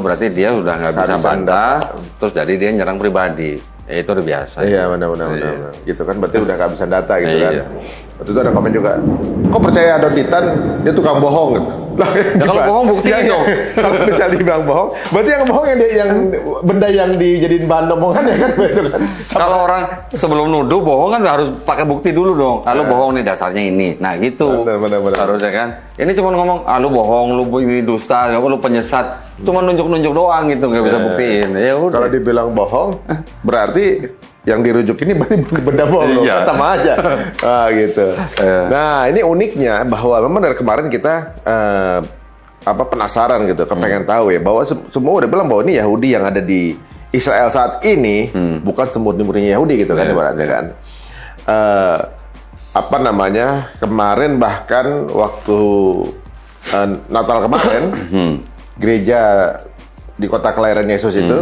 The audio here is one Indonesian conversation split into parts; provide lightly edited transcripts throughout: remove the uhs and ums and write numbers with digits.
Berarti dia udah nggak bisa bantah, terus jadi dia nyerang pribadi. Ya, itu udah biasa. Iya, benar. Gitu kan, berarti udah nggak bisa data gitu kan. Waktu itu ada komen juga, kok percaya Don Titan, dia tukang bohong gitu. Ya, kalau bohong buktiin dong. Kalau misalnya dibilang bohong, berarti yang bohong yang benda yang dijadiin bahan omongan ya kan? Kalau orang sebelum nuduh bohong kan harus pakai bukti dulu dong. Lu bohong nih dasarnya ini. Nah gitu. Benar. Harusnya kan. Ini cuma ngomong, lu bohong, lu ini dusta, lu penyesat. Cuma nunjuk-nunjuk doang gitu, nggak bisa buktiin. Ya udah. Kalau dibilang bohong, berarti yang dirujuk ini berarti benda bohong, sama aja. Gitu. Nah, ini uniknya bahwa memang dari kemarin kita penasaran gitu, kepengen tahu ya bahwa semua udah bilang bahwa ini Yahudi yang ada di Israel saat ini bukan semurni-murninya Yahudi gitu kan, ibaratnya kan. Kemarin bahkan waktu Natal kemarin gereja di kota kelahiran Yesus itu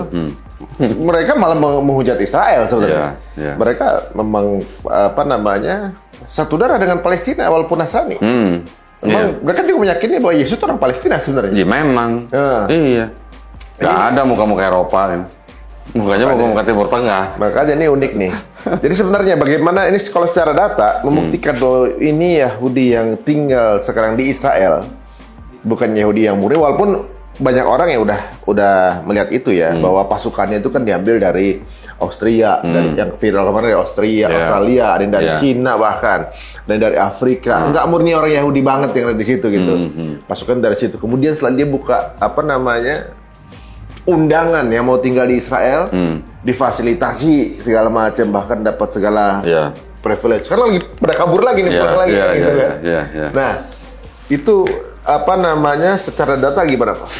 mereka malah menghujat Israel sebenarnya. Mereka memang satu darah dengan Palestina walaupun Nasrani. Mereka juga meyakini bahwa Yesus itu orang Palestina sebenarnya. Iya memang. Iya. Gak ada muka-muka Eropa kan. Mukanya muka-muka Timur Tengah. Makanya ini unik nih. Jadi sebenarnya bagaimana ini kalau secara data membuktikan bahwa ini Yahudi yang tinggal sekarang di Israel, bukan Yahudi yang murni, walaupun banyak orang yang udah melihat itu ya, bahwa pasukannya itu kan diambil dari Austria, dari yang viral kemarin dari Austria, Australia, ada yang dari Cina bahkan, dan dari Afrika. Nggak murni orang Yahudi banget yang ada di situ gitu. Pasukan dari situ. Kemudian setelah dia buka undangan yang mau tinggal di Israel, difasilitasi segala macam, bahkan dapat segala privilege. Sekarang lagi pada kabur lagi nih, lagi gitu kan. Nah, itu secara data gimana Pak?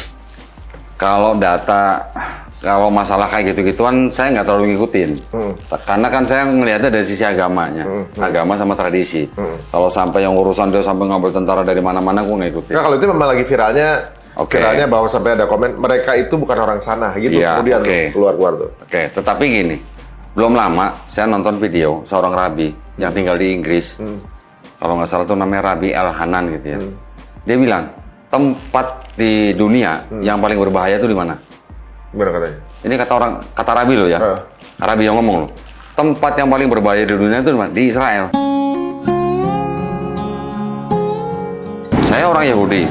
Kalau masalah kayak gitu-gituan saya nggak terlalu ngikutin. Karena kan saya melihatnya dari sisi agamanya, agama sama tradisi. Kalau sampai yang urusan dia sampai ngambil tentara dari mana-mana, gue nggak ikutin. Nah, kalau itu memang lagi viralnya bahwa sampai ada komen mereka itu bukan orang sana gitu, kemudian keluar tuh. Tetapi gini, belum lama saya nonton video seorang rabi yang tinggal di Inggris. Kalau nggak salah tuh namanya Rabi Elhanan gitu ya. Dia bilang, tempat di dunia yang paling berbahaya itu di mana? Gimana katanya? Ini kata Rabi loh ya. Rabi yang ngomong loh. Tempat yang paling berbahaya di dunia itu di mana? Di Israel. Saya orang Yahudi.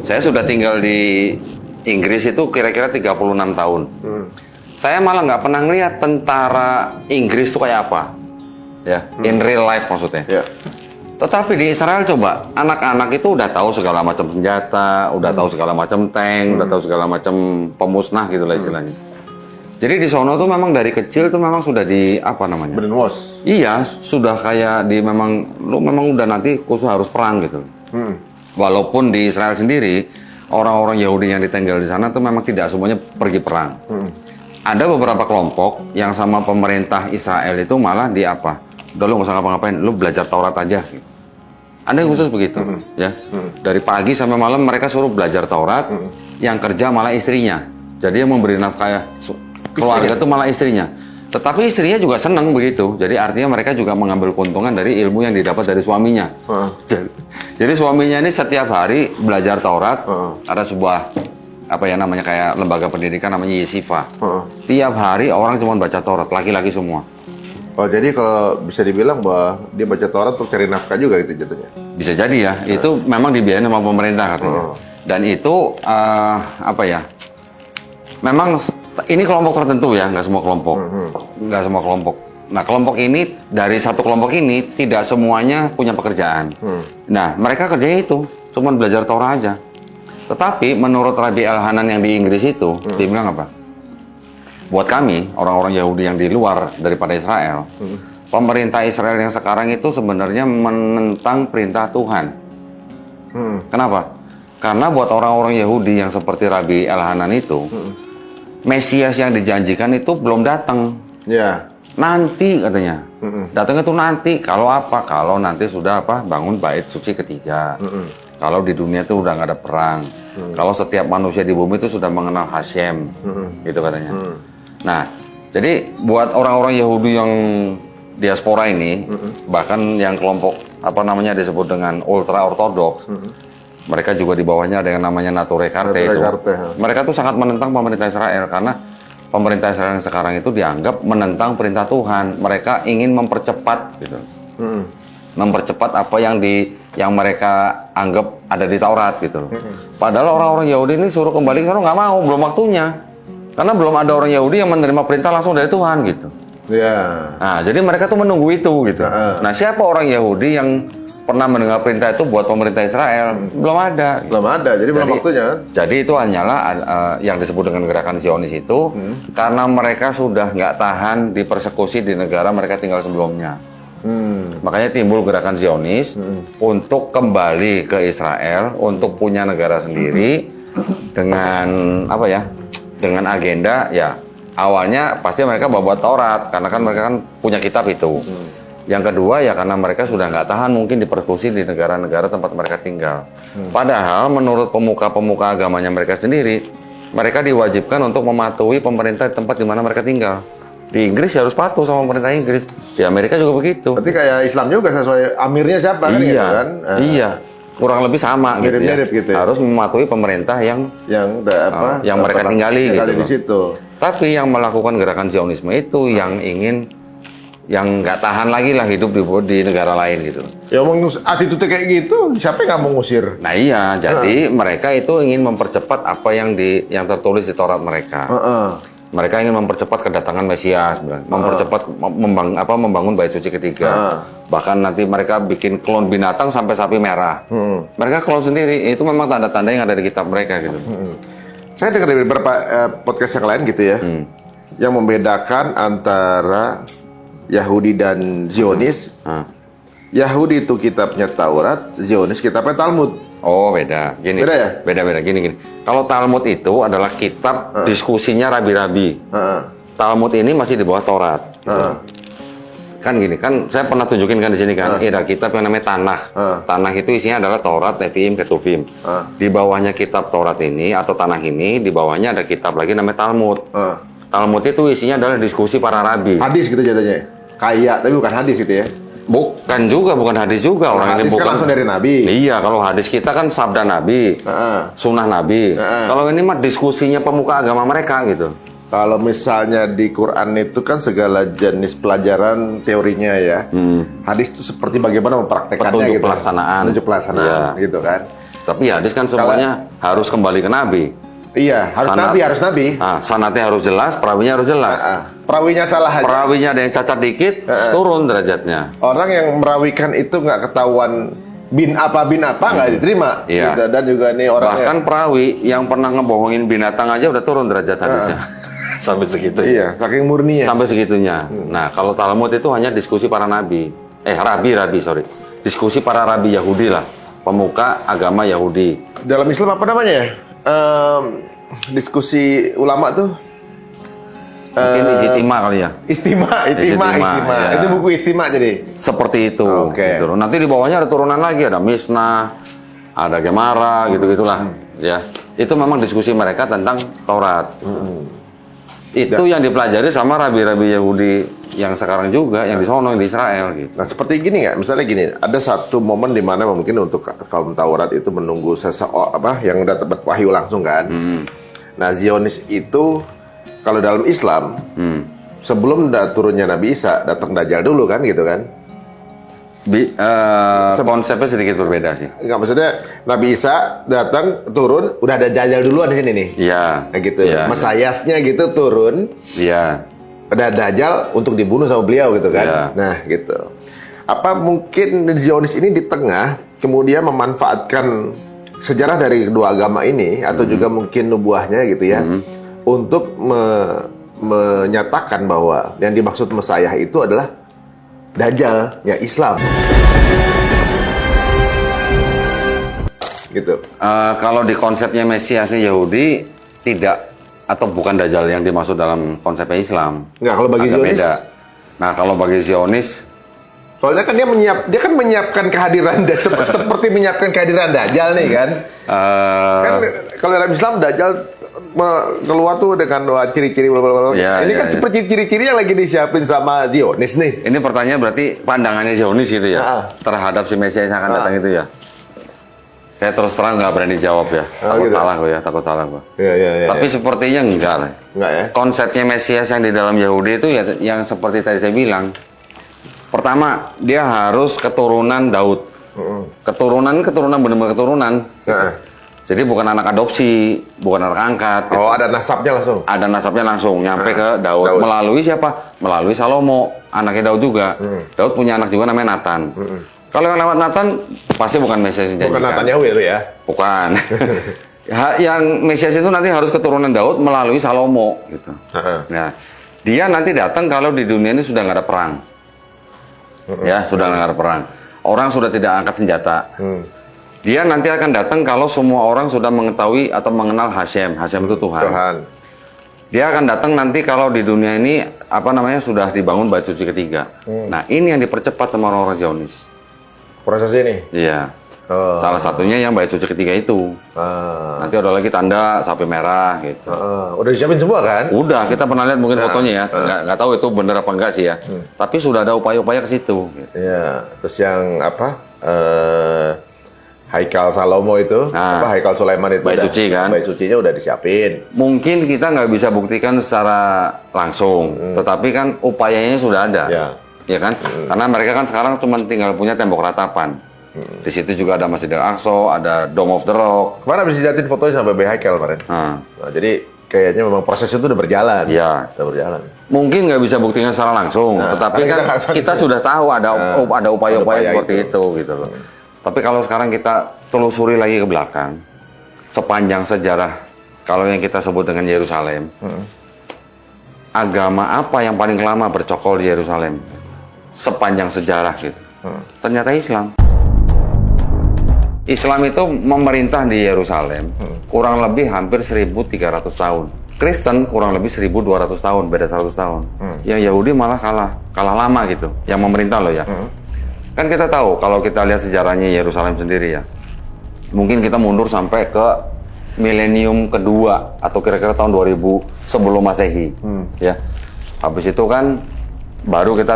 Saya sudah tinggal di Inggris itu kira-kira 36 tahun. Saya malah nggak pernah ngeliat tentara Inggris itu kayak apa. Ya, in real life maksudnya. Tetapi di Israel coba, anak-anak itu udah tahu segala macam senjata, udah tahu segala macam tank, udah tahu segala macam pemusnah gitu lah istilahnya. Jadi di sono tuh memang dari kecil tuh memang sudah brainwash. Iya, sudah kayak lu memang udah nanti khusus harus perang gitu. Walaupun di Israel sendiri, orang-orang Yahudi yang ditinggal di sana tuh memang tidak semuanya pergi perang. Ada beberapa kelompok yang sama pemerintah Israel itu malah udah lu nggak usah ngapa-ngapain, lu belajar Taurat aja. Ada yang khusus begitu, ya. Dari pagi sampai malam mereka suruh belajar Taurat, yang kerja malah istrinya. Jadi yang memberi nafkah keluarga itu malah istrinya. Tetapi istrinya juga senang begitu. Jadi artinya mereka juga mengambil keuntungan dari ilmu yang didapat dari suaminya. Jadi suaminya ini setiap hari belajar Taurat. Ada sebuah kayak lembaga pendidikan namanya Yeshiva. Tiap hari orang cuma baca Taurat, laki-laki semua. Oh, jadi kalau bisa dibilang bahwa dia baca Taurat untuk cari nafkah juga gitu jatuhnya? Bisa jadi ya, itu memang dibiayain sama pemerintah katanya. Dan itu memang ini kelompok tertentu ya, nggak semua kelompok. Nggak semua kelompok. Nah, kelompok ini, dari satu kelompok ini tidak semuanya punya pekerjaan. Nah, mereka kerjanya itu, cuma belajar Taurat aja. Tetapi menurut Rabi Elhanan yang di Inggris itu, dia bilang apa? Buat kami, orang-orang Yahudi yang di luar daripada Israel, pemerintah Israel yang sekarang itu sebenarnya menentang perintah Tuhan. Kenapa? Karena buat orang-orang Yahudi yang seperti Rabi Elhanan itu, Mesias yang dijanjikan itu belum datang. Nanti katanya. Datangnya itu nanti. Kalau nanti sudah bangun bait suci ketiga. Kalau di dunia itu udah nggak ada perang. Kalau setiap manusia di bumi itu sudah mengenal Hashem. Gitu katanya. Nah, jadi buat orang-orang Yahudi yang diaspora ini, bahkan yang kelompok disebut dengan ultra ortodoks, Mereka juga di bawahnya ada yang namanya Nature Carte itu. Mereka tuh sangat menentang pemerintah Israel karena pemerintah Israel yang sekarang itu dianggap menentang perintah Tuhan. Mereka ingin mempercepat gitu. Mempercepat apa yang mereka anggap ada di Taurat gitu. Padahal orang-orang Yahudi ini suruh kembali karena nggak mau, belum waktunya. Karena belum ada orang Yahudi yang menerima perintah langsung dari Tuhan gitu. Ya. Nah, jadi mereka tuh menunggu itu gitu. Nah, siapa orang Yahudi yang pernah mendengar perintah itu buat pemerintah Israel? Belum ada. Belum ada, jadi belum waktunya. Jadi itu hanyalah yang disebut dengan gerakan Zionis itu karena mereka sudah nggak tahan dipersekusi di negara mereka tinggal sebelumnya. Makanya timbul gerakan Zionis untuk kembali ke Israel, untuk punya negara sendiri dengan apa ya? Dengan agenda ya awalnya pasti mereka bawa Taurat karena kan mereka kan punya kitab itu. Yang kedua ya karena mereka sudah nggak tahan mungkin dipersekusi di negara-negara tempat mereka tinggal. Padahal menurut pemuka-pemuka agamanya mereka sendiri, mereka diwajibkan untuk mematuhi pemerintah di tempat di mana mereka tinggal. Di Inggris harus patuh sama pemerintah Inggris. Di Amerika juga begitu. Berarti kayak Islam juga sesuai amirnya siapa kan iya, gitu kan? Iya. Kurang lebih sama mirip-mirip gitu ya. Harus mematuhi pemerintah yang mereka tinggali gitu. Di situ. Tapi yang melakukan gerakan Zionisme itu yang ingin yang nggak tahan lagi lah hidup di negara lain gitu. Ya attitude kayak gitu, siapa yang nggak mau ngusir? Nah iya, jadi mereka itu ingin mempercepat apa yang tertulis di Taurat mereka. Mereka ingin mempercepat kedatangan Mesias, mempercepat membangun bait suci ketiga. Bahkan nanti mereka bikin klon binatang sampai sapi merah. Mereka klon sendiri, itu memang tanda-tanda yang ada di kitab mereka gitu. Saya dengar dari beberapa podcast yang lain gitu ya, yang membedakan antara Yahudi dan Zionis. Yahudi itu kitabnya Taurat, Zionis kitabnya Talmud. Oh beda, gini. Beda ya? Beda, gini. Kalau Talmud itu adalah kitab diskusinya rabi-rabi. Talmud ini masih di bawah Taurat. Kan gini, kan saya pernah tunjukin kan di sini kan, ada kitab yang namanya Tanakh. Tanakh itu isinya adalah Taurat, Nevi'im, Ketuvim. Di bawahnya kitab Taurat ini atau Tanakh ini, di bawahnya ada kitab lagi namanya Talmud. Talmud itu isinya adalah diskusi para rabi. Hadis gitu jadinya. Kayak, tapi bukan hadis gitu ya. Bukan hadis juga orang hadis ini bukan kan langsung dari Nabi. Iya, kalau hadis kita kan sabda Nabi, sunnah Nabi. Kalau ini mah diskusinya pemuka agama mereka gitu. Kalau misalnya di Quran itu kan segala jenis pelajaran teorinya ya. Hadis itu seperti bagaimana mempraktekannya petunjuk gitu. Pelaksanaan. Petunjuk pelaksanaan gitu kan. Tapi hadis kan semuanya harus kembali ke Nabi. Iya, harus Nabi. Sanatnya harus jelas, perawinya harus jelas. Perawinya salah aja. Perawinya ada yang cacat dikit, turun derajatnya. Orang yang merawikan itu nggak ketahuan bin apa nggak diterima. Iya. Gitu. Dan juga nih orang bahkan perawi yang pernah ngebohongin binatang aja udah turun derajat hadisnya. Sampai segitu. Iya, saking murninya. Sampai segitunya. Nah, kalau Talmud itu hanya diskusi para nabi. Rabi, sorry. Diskusi para rabi Yahudi lah. Pemuka agama Yahudi. Dalam Islam apa namanya ya? Diskusi ulama tuh mungkin ijtima kali ya. Istima. Ya. Itu buku Istima jadi. Seperti itu. Gitu. Nanti di bawahnya ada turunan lagi, ada Misnah, ada Gemara, gitu-gitulah. Ya. Itu memang diskusi mereka tentang Taurat. Itu yang dipelajari sama rabi-rabi Yahudi yang sekarang juga, yang di sono, di Israel gitu. Nah, seperti gini nggak? Misalnya gini, ada satu momen di mana mungkin untuk kaum Taurat itu menunggu seseorang yang udah dapat wahyu langsung kan. Nah, Zionis itu kalau dalam Islam sebelum turunnya Nabi Isa datang Dajjal dulu kan gitu kan. Konsepnya sedikit berbeda sih. Enggak, maksudnya Nabi Isa datang turun udah ada Dajjal duluan di sini nih. Iya. Nah, gitu. Mesayasnya gitu turun. Iya. Ada Dajjal untuk dibunuh sama beliau gitu kan. Iya. Nah, gitu. Apa mungkin Zionis ini di tengah kemudian memanfaatkan sejarah dari kedua agama ini atau juga mungkin nubuahnya gitu ya untuk menyatakan bahwa yang dimaksud Mesayah itu adalah Dajjal ya Islam gitu. Kalau di konsepnya Mesiasnya Yahudi tidak atau bukan Dajjal yang dimaksud dalam konsepnya Islam. Nggak, kalau bagi Zionis beda. Nah, kalau bagi Zionis soalnya kan dia kan menyiapkan kehadiran seperti menyiapkan kehadiran Dajjal nih kan. Kan kalau dalam Islam Dajjal keluar tuh dengan ciri-ciri ini kan seperti ciri-ciri yang lagi disiapin sama Zionis nih. Ini pertanyaan berarti pandangannya Zionis gitu ya terhadap si Mesias yang akan datang itu ya. Saya terus terang nggak berani jawab ya. Takut gitu. salah gue ya, takut salah gue. Iya. Tapi sepertinya enggak lah. Enggak ya? Konsepnya Mesias yang di dalam Yahudi itu ya yang seperti tadi saya bilang. Pertama, dia harus keturunan Daud. Keturunan benar-benar keturunan. Nah. Jadi bukan anak adopsi, bukan anak angkat. Gitu. Oh, ada nasabnya langsung. Ada nasabnya langsung nyampe ke Daud. Melalui siapa? Melalui Salomo, anaknya Daud juga. Daud punya anak juga namanya Nathan. Kalau yang lewat Nathan pasti bukan Mesias yang Bukan dijanjikan. Nathan Yahweh itu ya? Bukan. Yang Mesias itu nanti harus keturunan Daud melalui Salomo gitu. Nah, dia nanti datang kalau di dunia ini sudah nggak ada perang. Ya, sudah nggak ada perang. Orang sudah tidak angkat senjata. Dia nanti akan datang kalau semua orang sudah mengetahui atau mengenal Hashem. Hashem itu Tuhan. Dia akan datang nanti kalau di dunia ini sudah dibangun bait suci ketiga. Nah, ini yang dipercepat sama orang-orang Zionis. Proses ini? Iya. Salah satunya yang bait suci ketiga itu. Nanti ada lagi tanda sapi merah gitu. Udah disiapin semua kan? Udah, kita pernah lihat mungkin fotonya ya. Nggak tahu itu bener apa enggak sih ya. Tapi sudah ada upaya-upaya ke situ. Gitu. Iya. Terus yang Haikal Salomo itu, Haikal Sulaiman itu bait suci kan? Bait sucinya udah disiapin. Mungkin kita nggak bisa buktikan secara langsung, tetapi kan upayanya sudah ada. Ya kan? Karena mereka kan sekarang cuma tinggal punya tembok ratapan. Di situ juga ada Masjid Al-Aqsa, ada Dome of the Rock. Kemarin habis dilihatin fotonya sampai Haikal kemarin. Nah, jadi kayaknya memang proses itu udah berjalan. Iya. Udah berjalan. Mungkin nggak bisa buktikan secara langsung, tetapi kan kita sudah tahu ada upaya-upaya seperti itu gitu loh. Tapi kalau sekarang kita telusuri lagi ke belakang, sepanjang sejarah, kalau yang kita sebut dengan Yerusalem, agama apa yang paling lama bercokol di Yerusalem? Sepanjang sejarah gitu. Ternyata Islam. Islam itu memerintah di Yerusalem kurang lebih hampir 1.300 tahun. Kristen kurang lebih 1.200 tahun, beda 100 tahun. Yang Yahudi malah kalah lama gitu, yang memerintah loh ya. Kan kita tahu kalau kita lihat sejarahnya Yerusalem sendiri ya. Mungkin kita mundur sampai ke milenium kedua atau kira-kira tahun 2000 sebelum Masehi. Ya. Habis itu kan baru kita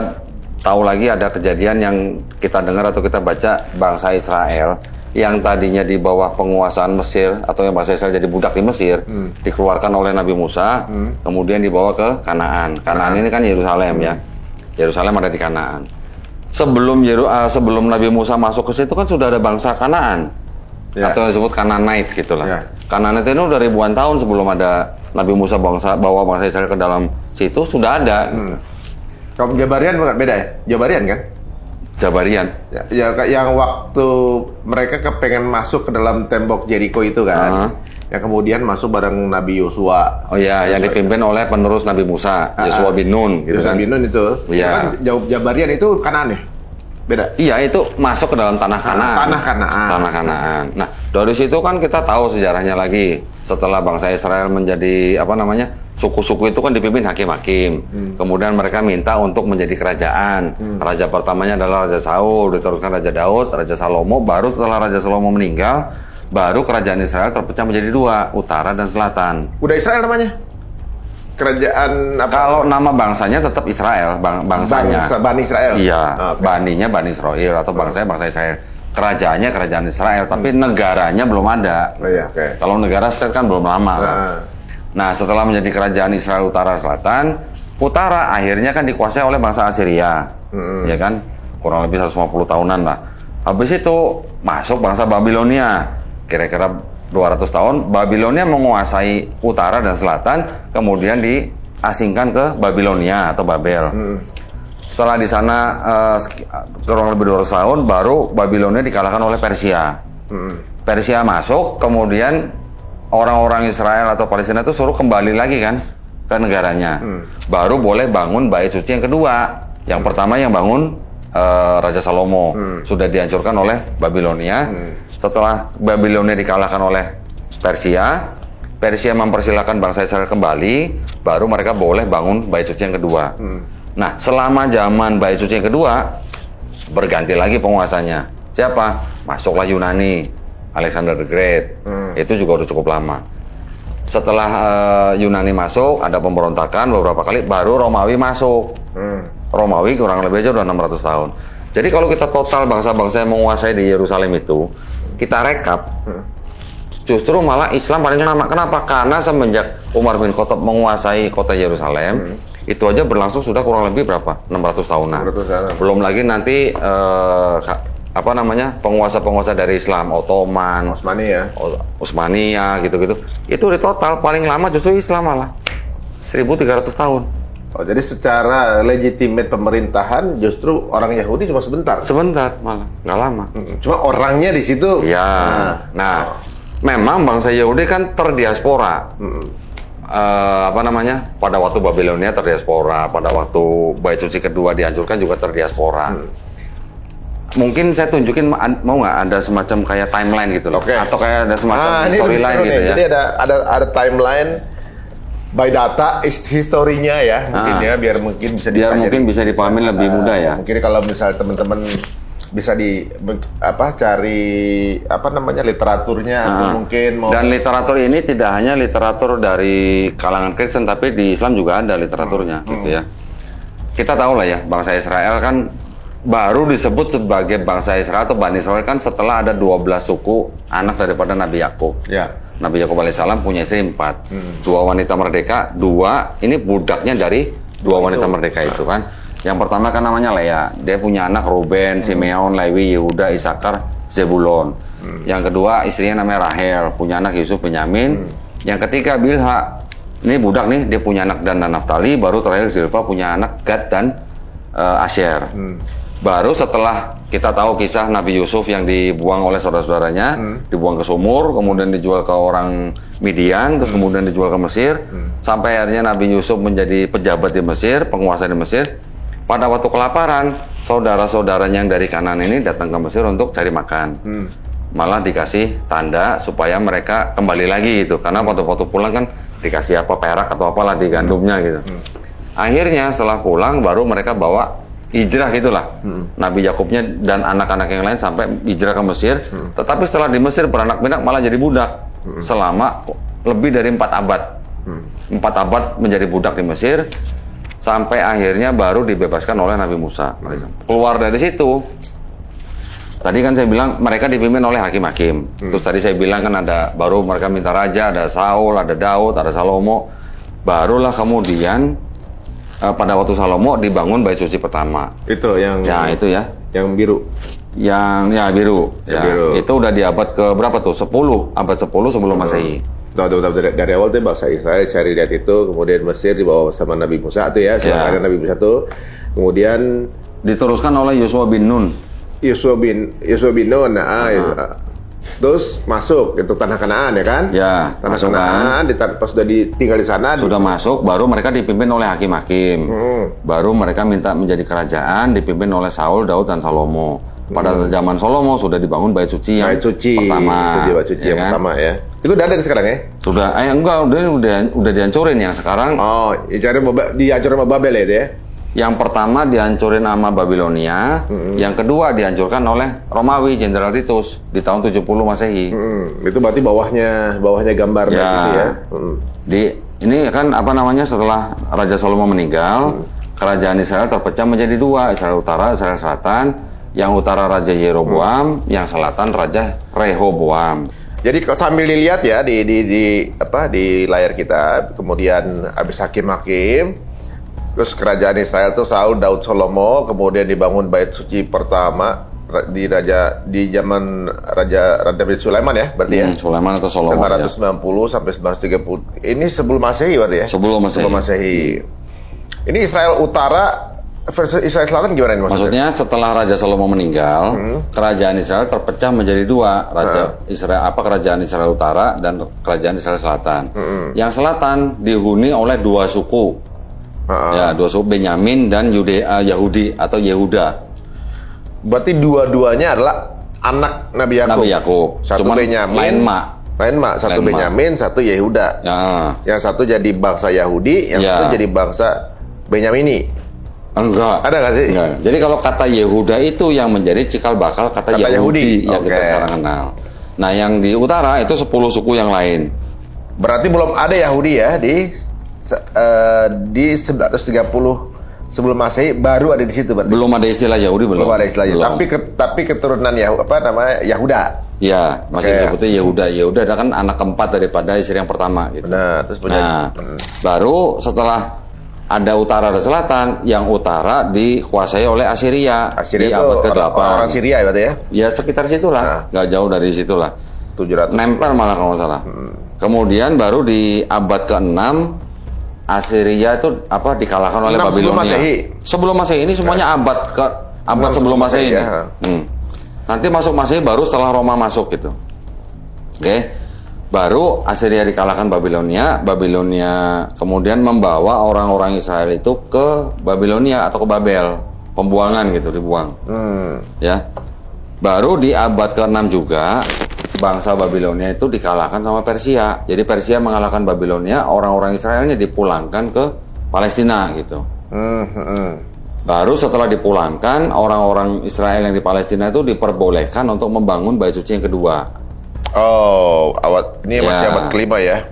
tahu lagi ada kejadian yang kita dengar atau kita baca bangsa Israel yang tadinya di bawah penguasaan Mesir atau yang bangsa Israel jadi budak di Mesir dikeluarkan oleh Nabi Musa kemudian dibawa ke Kanaan. Kanaan ini kan Yerusalem ya. Yerusalem ada di Kanaan. Sebelum Nabi Musa masuk ke situ kan sudah ada bangsa Kanaan atau yang disebut Canaanite gitulah. Kanaan itu udah ribuan tahun sebelum ada Nabi Musa bawa bangsa Israel ke dalam situ sudah ada. Kalau Jabarian beda ya? Jabarian kan? Jabarian. Ya yang waktu mereka kepengen masuk ke dalam tembok Jericho itu kan. Yang kemudian masuk bareng Nabi Yosua. Oh iya, yang dipimpin oleh penerus Nabi Musa, Yosua bin Nun gitu Yosua kan. bin Nun itu. Iya. Kan Jabarian itu Kanaan ya? Beda? Iya, itu masuk ke dalam tanah Kanaan. Tanah Kanaan. Nah, dari situ kan kita tahu sejarahnya lagi. Setelah bangsa Israel menjadi suku-suku itu kan dipimpin hakim-hakim. Kemudian mereka minta untuk menjadi kerajaan. Raja pertamanya adalah Raja Saul, diteruskan Raja Daud, Raja Salomo. Baru setelah Raja Salomo meninggal, baru kerajaan Israel terpecah menjadi dua, utara dan selatan. Udah Israel namanya? Kerajaan apa? Kalau nama bangsanya tetap Israel, bangsanya. Bani Israel? Iya, baninya Bani Israel atau bangsanya bangsa Israel. Kerajaannya kerajaan Israel, tapi negaranya belum ada. Kalau negara state kan belum lama. Nah, setelah menjadi kerajaan Israel utara selatan, utara akhirnya kan dikuasai oleh bangsa Assyria. Ya kan? Kurang lebih 150 tahunan lah. Habis itu masuk bangsa Babilonia. Kira-kira 200 tahun Babilonia menguasai utara dan selatan, kemudian diasingkan ke Babilonia atau Babel. Setelah di sana kurang lebih 200 tahun baru Babilonia dikalahkan oleh Persia. Persia masuk, kemudian orang-orang Israel atau Palestina itu suruh kembali lagi kan ke negaranya. Baru boleh bangun bait suci yang kedua. Yang pertama yang bangun Raja Salomo sudah dihancurkan oleh Babilonia. Setelah Babilonia dikalahkan oleh Persia mempersilahkan bangsa Israel kembali, baru mereka boleh bangun bait suci yang kedua. Nah, selama zaman bait suci yang kedua berganti lagi penguasanya. Siapa? Masuklah Yunani, Alexander the Great. Itu juga udah cukup lama. Setelah Yunani masuk, ada pemberontakan beberapa kali, baru Romawi masuk. Romawi kurang lebih aja udah 600 tahun. Jadi kalau kita total bangsa-bangsa yang menguasai di Yerusalem itu, kita rekap, justru malah Islam paling lama. Kenapa? Karena semenjak Umar bin Khattab menguasai kota Yerusalem, itu aja berlangsung sudah kurang lebih berapa? 600 tahunan. 600 tahun. Belum lagi nanti penguasa-penguasa dari Islam, Ottoman, Utsmaniyah gitu-gitu. Itu di total paling lama justru Islam malah 1300 tahun. Oh, jadi secara legitimate pemerintahan justru orang Yahudi cuma sebentar. Sebentar malah, nggak lama. Cuma orangnya di situ. Ya. Nah, memang bangsa Yahudi kan terdiaspora. Pada waktu Babilonia terdiaspora, pada waktu Bait Suci kedua dihancurkan juga terdiaspora. Mungkin saya tunjukin, mau nggak ada semacam kayak timeline gitu loh, atau kayak ada semacam storyline gitu ya. Jadi ada timeline by data historinya ya, mungkin ya, biar mungkin bisa dipahami lebih mudah ya. Mungkin kalau misalnya teman-teman bisa cari literaturnya atau mungkin mau. Dan literatur ini tidak hanya literatur dari kalangan Kristen, tapi di Islam juga ada literaturnya gitu ya. Kita tahu lah ya, bangsa Israel kan baru disebut sebagai bangsa Israel atau Bani Israel kan setelah ada 12 suku anak daripada Nabi Yakub. Ya. Nabi Yakub alaihissalam punya istri 4, 2 wanita merdeka, 2 ini budaknya dari 2 wanita merdeka itu kan. Yang pertama kan namanya Lea, dia punya anak Ruben, Simeon, Lewi, Yehuda, Isakar, Zebulon. Yang kedua istrinya namanya Rahel, punya anak Yusuf, Benyamin. Yang ketiga Bilha, ini budak nih, dia punya anak Dan dan Naftali. Baru terakhir Zilpa punya anak Gad dan Asher. Baru setelah kita tahu kisah Nabi Yusuf yang dibuang oleh saudara-saudaranya, dibuang ke sumur, kemudian dijual ke orang Midian, terus kemudian dijual ke Mesir, sampai akhirnya Nabi Yusuf menjadi pejabat di Mesir, penguasa di Mesir. Pada waktu kelaparan, saudara-saudaranya yang dari kanan ini datang ke Mesir untuk cari makan. Malah dikasih tanda supaya mereka kembali lagi gitu, karena waktu pulang kan dikasih perak atau apalah di gandumnya gitu. Akhirnya setelah pulang baru mereka bawa hijrah gitulah. Nabi Yakubnya dan anak-anak yang lain sampai hijrah ke Mesir. Tetapi setelah di Mesir beranak pinak malah jadi budak selama lebih dari 4 abad. 4 abad menjadi budak di Mesir sampai akhirnya baru dibebaskan oleh Nabi Musa. Keluar dari situ. Tadi kan saya bilang mereka dipimpin oleh hakim-hakim. Terus tadi saya bilang kan baru mereka minta raja, ada Saul, ada Daud, ada Salomo. Barulah kemudian pada waktu Salomo dibangun Bait Suci pertama. Itu yang itu ya. Yang biru. Biru. Biru. Itu udah di abad ke berapa tuh? 10, abad 10 sebelum Masehi. Dari awal tuh bangsa Israel cari lihat itu, kemudian Mesir dibawa sama Nabi Musa tuh ya, ada Nabi Musa tuh. Kemudian diteruskan oleh Yosua bin Nun. Yosua bin Nun. Terus masuk itu tanah Kanaan ya kan? Ya, tanah Kanaan, pas sudah tinggal di sana. Sudah masuk, baru mereka dipimpin oleh hakim-hakim. Baru mereka minta menjadi kerajaan, dipimpin oleh Saul, Daud, dan Salomo. Pada zaman Salomo sudah dibangun Bait Suci yang pertama. Bait Suci yang pertama ya. Itu udah ada sekarang ya? Sudah, enggak, udah dihancurin yang sekarang. Oh, dihancurin sama Babel ya itu ya? Yang pertama dihancurin sama Babilonia, yang kedua dihancurkan oleh Romawi, Jenderal Titus di tahun 70 Masehi. Itu berarti bawahnya gambar ya. Gitu ya. Ini kan setelah Raja Salomo meninggal, kerajaan Israel terpecah menjadi 2, Israel Utara, Israel Selatan. Yang utara Raja Yeroboam, yang selatan Raja Rehoboam. Jadi sambil dilihat ya di layar kita, kemudian habis hakim-hakim, terus kerajaan Israel tuh Saul, Daud, Salomo, kemudian dibangun Bait Suci pertama di zaman Raja Nabi Sulaiman ya, berarti ya. Sulaiman atau Salomo 990 sampai 930. Ini sebelum Masehi berarti ya? Sebelum Masehi. Ini Israel Utara versus Israel Selatan gimana ini maksudnya? Setelah Raja Salomo meninggal, kerajaan Israel terpecah menjadi 2, kerajaan Israel Utara dan kerajaan Israel Selatan. Yang selatan dihuni oleh 2 suku. Ya, 2 suku, Benyamin dan Yahudi atau Yehuda. Berarti dua-duanya adalah anak Nabi Yakub. Satu cuman Benyamin, lain mak. Satu Benyamin, satu Yehuda. Ya. Yang satu jadi bangsa Yahudi, yang satu jadi bangsa Benyamini. Enggak. Ada nggak sih? Enggak. Jadi kalau kata Yehuda itu yang menjadi cikal bakal kata Yahudi yang kita sekarang kenal. Nah, yang di utara itu 10 suku yang lain. Berarti belum ada Yahudi ya di 1930 sebelum Masehi, baru ada di situ berarti. Belum ada istilah Yahudi, belum. Belum ada istilah. Tapi keturunan Yahuda. Ya, masih disebutnya Yehuda. Yehuda adalah kan anak keempat daripada istri yang pertama gitu. Nah, terus baru setelah ada utara dan selatan, yang utara dikuasai oleh Assyria di abad ke-8. Orang Syria berarti ya? Ya sekitar situlah, nggak jauh dari situlah. 700. Nempel malah kalau nggak salah. Kemudian baru di abad ke-6 Assyria itu dikalahkan oleh Babilonia. Sebelum Masehi ini semuanya abad sebelum Masehi ini. Ya. Nanti masuk Masehi baru setelah Roma masuk gitu. Oke. Baru Assyria dikalahkan Babilonia kemudian membawa orang-orang Israel itu ke Babilonia atau ke Babel, pembuangan gitu, dibuang. Ya. Baru di abad ke-6 juga bangsa Babilonia itu dikalahkan sama Persia. Jadi Persia mengalahkan Babilonia, orang-orang Israelnya dipulangkan ke Palestina gitu. Baru setelah dipulangkan, orang-orang Israel yang di Palestina itu diperbolehkan untuk membangun Bait Suci yang kedua. Oh, ini masih abad kelima ya?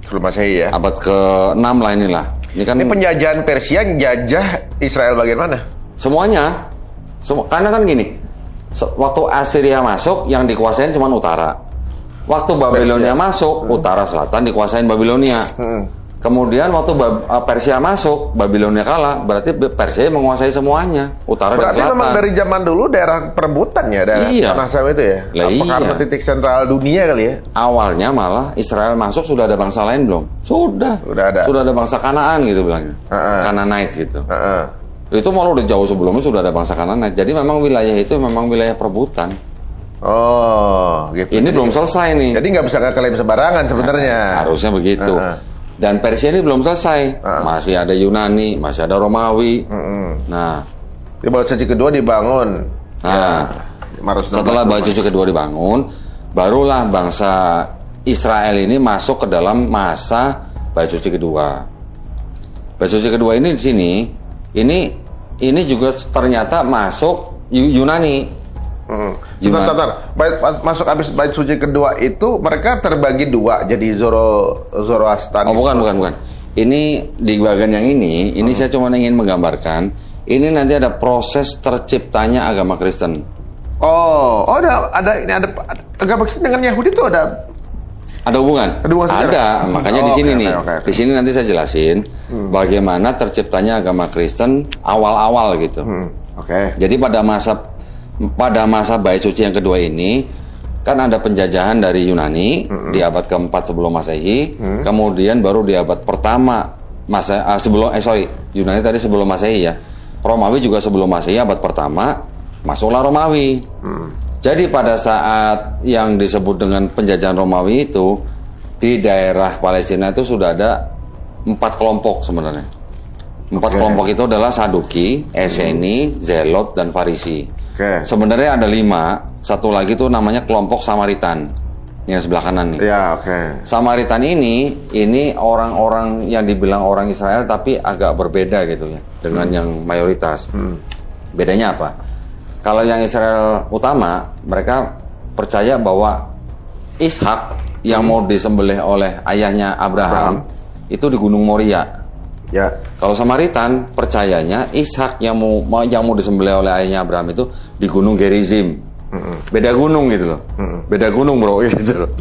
Sebelum Masehi ya? Abad ke-6 lah inilah. Ini penjajahan Persia jajah Israel bagian mana? Semuanya. Karena kan gini, waktu Assyria masuk, yang dikuasain cuma utara. Waktu Babilonia masuk, utara selatan dikuasain Babilonia. Kemudian waktu Persia masuk, Babilonia kalah, berarti Persia menguasai semuanya, utara dan selatan. Berarti memang dari zaman dulu daerah perebutan ya, daerah tanah Sam itu ya? Karena titik sentral dunia kali ya? Awalnya malah Israel masuk sudah ada bangsa lain belum? Sudah ada bangsa Kanaan gitu bilangnya, Canaanite gitu. Itu malah udah jauh sebelumnya sudah ada bangsa Canaanite. Jadi memang wilayah itu memang wilayah perebutan. Oh, gitu. Ini belum selesai nih. Jadi nggak bisa ngeklaim sembarangan sebenarnya. Harusnya begitu. Dan Persia ini belum selesai, masih ada Yunani, masih ada Romawi. Nah, Bait Suci kedua dibangun. Setelah Bait Suci kedua dibangun, barulah bangsa Israel ini masuk ke dalam masa Bait Suci kedua. Bait Suci kedua ini di sini, ini juga ternyata masuk Yunani. Masuk habis Bait Suci kedua itu mereka terbagi dua jadi Zoroastrian. Oh bukan. Ini di bagian yang ini saya cuma ingin menggambarkan ini nanti ada proses terciptanya agama Kristen. Ada agama Kristen dengan Yahudi itu ada hubungan? Ada, makanya di sini okay. Di sini nanti saya jelasin bagaimana terciptanya agama Kristen awal-awal gitu. Jadi pada masa Bait Suci yang kedua ini kan ada penjajahan dari Yunani di abad keempat sebelum Masehi, kemudian baru di abad pertama Yunani tadi sebelum Masehi ya, Romawi juga sebelum Masehi abad pertama masuklah Romawi. Jadi pada saat yang disebut dengan penjajahan Romawi itu di daerah Palestina itu sudah ada 4 kelompok sebenarnya. 4 kelompok itu adalah Saduki, Eseni, Zelot, dan Farisi. Sebenarnya ada 5. Satu lagi tuh namanya kelompok Samaritan yang sebelah kanan nih. Samaritan ini orang-orang yang dibilang orang Israel tapi agak berbeda gitu ya dengan yang mayoritas. Bedanya apa? Kalau yang Israel utama, mereka percaya bahwa Ishak yang mau disembelih oleh ayahnya Abraham itu di Gunung Moria. Kalau Samaritan percayanya Ishak yang mau disembelih oleh ayahnya Abraham itu di Gunung Gerizim. Beda gunung gitu loh. Beda gunung bro gitu loh.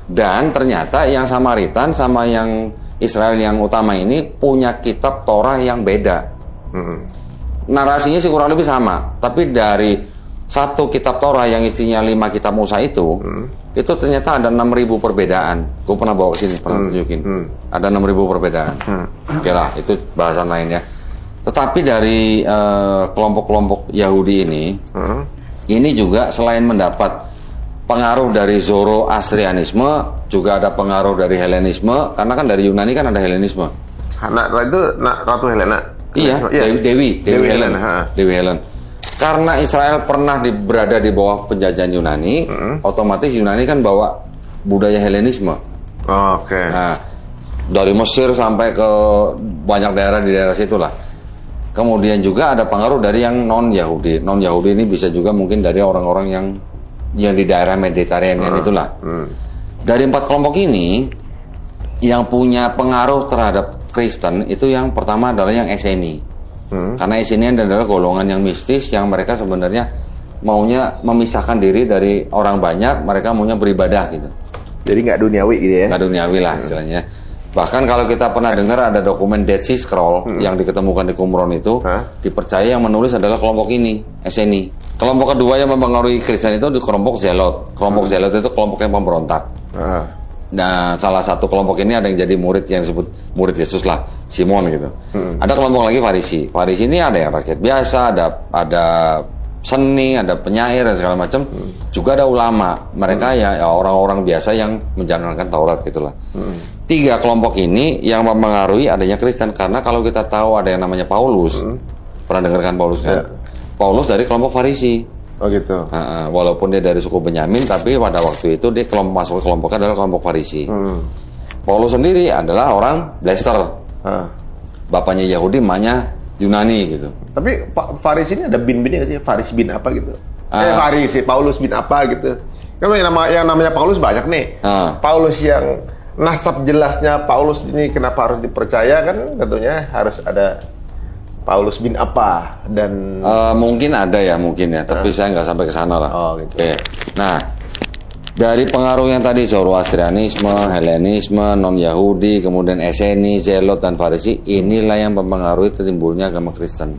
Dan ternyata yang Samaritan sama yang Israel yang utama ini punya kitab Torah yang beda. Narasinya sih kurang lebih sama, tapi dari satu kitab Torah yang isinya 5 kitab Musa itu ternyata ada 6.000 perbedaan. Gue pernah bawa ke sini, pernah tunjukin. Ada 6.000 perbedaan. Oke lah, itu bahasan lain ya. Tetapi dari kelompok-kelompok Yahudi ini juga selain mendapat pengaruh dari Zoroastrianisme, juga ada pengaruh dari Helenisme, karena kan dari Yunani kan ada Helenisme. Ratu Helena. Iya, Dewi Helen. Karena Israel pernah berada di bawah penjajahan Yunani, otomatis Yunani kan bawa budaya Helenisme. Nah, dari Mesir sampai ke banyak daerah di daerah situlah. Kemudian juga ada pengaruh dari yang non-Yahudi. Non-Yahudi ini bisa juga mungkin dari orang-orang yang di daerah Mediterranean itulah. Dari 4 kelompok ini, yang punya pengaruh terhadap Kristen itu yang pertama adalah yang Eseni. Karena Eseni adalah golongan yang mistis yang mereka sebenarnya maunya memisahkan diri dari orang banyak, mereka maunya beribadah gitu. Jadi nggak duniawi gitu ya? Nggak duniawi lah istilahnya. Bahkan kalau kita pernah dengar ada dokumen Dead Sea Scroll yang diketemukan di Qumran itu, dipercaya yang menulis adalah kelompok ini, Esseni. Kelompok kedua yang mempengaruhi Kristen itu di kelompok Zelot. Kelompok Zelot itu kelompok yang pemberontak. Nah, salah satu kelompok ini ada yang jadi murid yang disebut murid Yesus lah, Simon gitu. Ada kelompok lagi Farisi. Farisi ini ada yang rakyat biasa, ada seni, ada penyair dan segala macam. Juga ada ulama. Mereka ya orang-orang biasa yang menjalankan Taurat gitulah. 3 kelompok ini yang mempengaruhi adanya Kristen, karena kalau kita tahu ada yang namanya Paulus, pernah dengarkan Paulus kan? Paulus dari kelompok Farisi. Oh gitu. Walaupun dia dari suku Benyamin, tapi pada waktu itu dia masuk ke kelompoknya adalah kelompok Farisi. Paulus sendiri adalah orang Blaster. Bapaknya Yahudi, emaknya Yunani gitu. Tapi Pak Farisi ini ada bin-binnya nggak sih? Faris bin apa gitu? Farisi, Paulus bin apa gitu? Kan yang namanya Paulus banyak nih. Paulus yang nasab jelasnya Paulus ini kenapa harus dipercaya kan? Tentunya harus ada Paulus bin apa dan mungkin ada ya, tapi saya nggak sampai ke sana lah. Oh, gitu. Oke. Nah, dari pengaruh yang tadi Zoroastrianisme, Helenisme, non-Yahudi, kemudian Esseni, Zelot dan Farisi, inilah yang mempengaruhi timbulnya agama Kristen.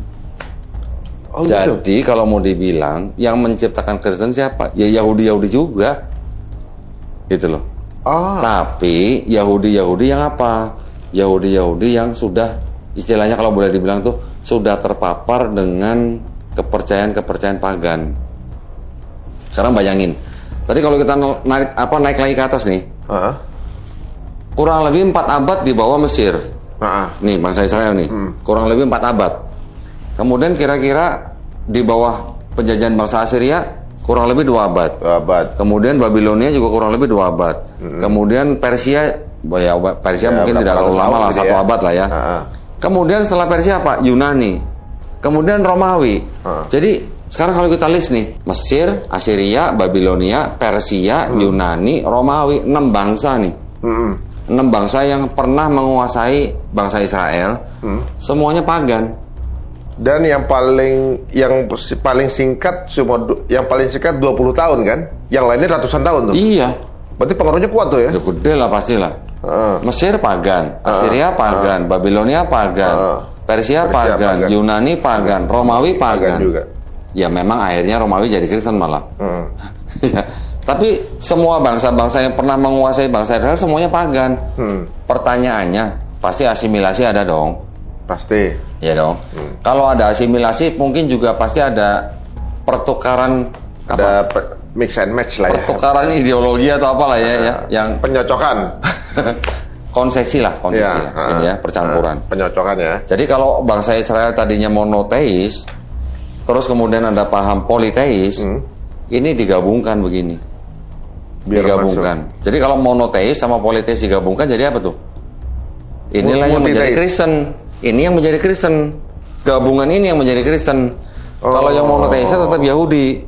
Oh, jadi gitu? kalau mau dibilang yang menciptakan Kristen siapa? Ya Yahudi juga, gitu loh. Tapi Yahudi yang apa? Yahudi yang sudah istilahnya kalau boleh dibilang tuh sudah terpapar dengan kepercayaan pagan. Sekarang bayangin, tadi kalau kita naik lagi ke atas nih, kurang lebih 4 abad di bawah Mesir. Nih bangsa Israel nih, kurang lebih 4 abad. Kemudian kira-kira di bawah penjajahan bangsa Assyria kurang lebih 2 abad. Kemudian Babilonia juga kurang lebih 2 abad. Kemudian Persia mungkin tidak terlalu lama lah, 1 abad lah ya. Kemudian setelah Persia apa? Yunani. Kemudian Romawi. Jadi sekarang kalau kita list nih, Mesir, Assyria, Babilonia, Persia, Yunani, Romawi, 6 bangsa nih. 6 bangsa yang pernah menguasai bangsa Israel. Semuanya pagan. Dan yang paling singkat 20 tahun kan? Yang lainnya ratusan tahun tuh. Iya. Berarti pengaruhnya kuat tuh ya? Ya gede lah pastilah. Mesir pagan, Assyria pagan, Babilonia pagan, Persia pagan, Yunani pagan, Romawi pagan juga. Ya memang akhirnya Romawi jadi Kristen malah. Ya, tapi semua bangsa-bangsa yang pernah menguasai bangsa Israel semuanya pagan. Pertanyaannya, pasti asimilasi ada dong. Pasti. Ya dong. Kalau ada asimilasi, mungkin juga pasti ada pertukaran. Ada mix and match lah ya. Pertukaran ideologi atau apalah ya, yang penyocokan. konsesi lah, ini ya, percampuran. Penyocokan ya. Jadi kalau bangsa Israel tadinya monoteis, terus kemudian ada paham politeis, ini digabungkan begini. Digabungkan. Jadi kalau monoteis sama politeis digabungkan jadi apa tuh? Inilah yang menjadi Kristen. Ini yang menjadi Kristen. Gabungan ini yang menjadi Kristen. Kalau yang monoteisnya tetap Yahudi.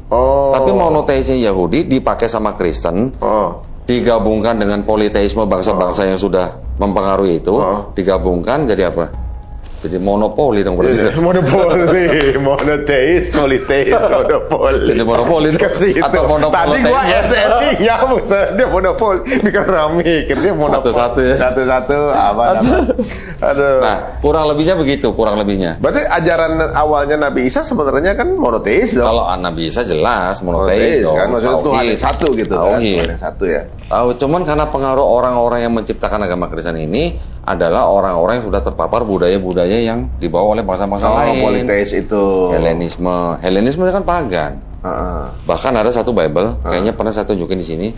Tapi monoteisnya Yahudi dipakai sama Kristen. Digabungkan dengan politeisme bangsa-bangsa yang sudah mempengaruhi itu, digabungkan jadi apa? Jadi monopoli dong berarti. Monopoli, monoteis, politeis, monopoli. Jadi monopoli atau monopoli. Tadi gua SNI ya, dia monopoli. Bikin rame, dia monopoli. Satu-satu ya. Satu-satu apa? Aduh. Nah, kurang lebihnya begitu, kurang lebihnya. Berarti ajaran awalnya Nabi Isa sebenarnya kan monoteis dong. Kalau Nabi Isa jelas monoteis dong. Kan maksudnya Tuhan yang satu gitu kan. Tuhan yang satu ya. Tahu, cuman karena pengaruh orang-orang yang menciptakan agama Kristen ini adalah orang-orang yang sudah terpapar budaya-budaya yang dibawa oleh bangsa-bangsa lain. Politeis itu. Helenisme kan pagan. Bahkan ada satu Bible, kayaknya pernah saya tunjukin di sini.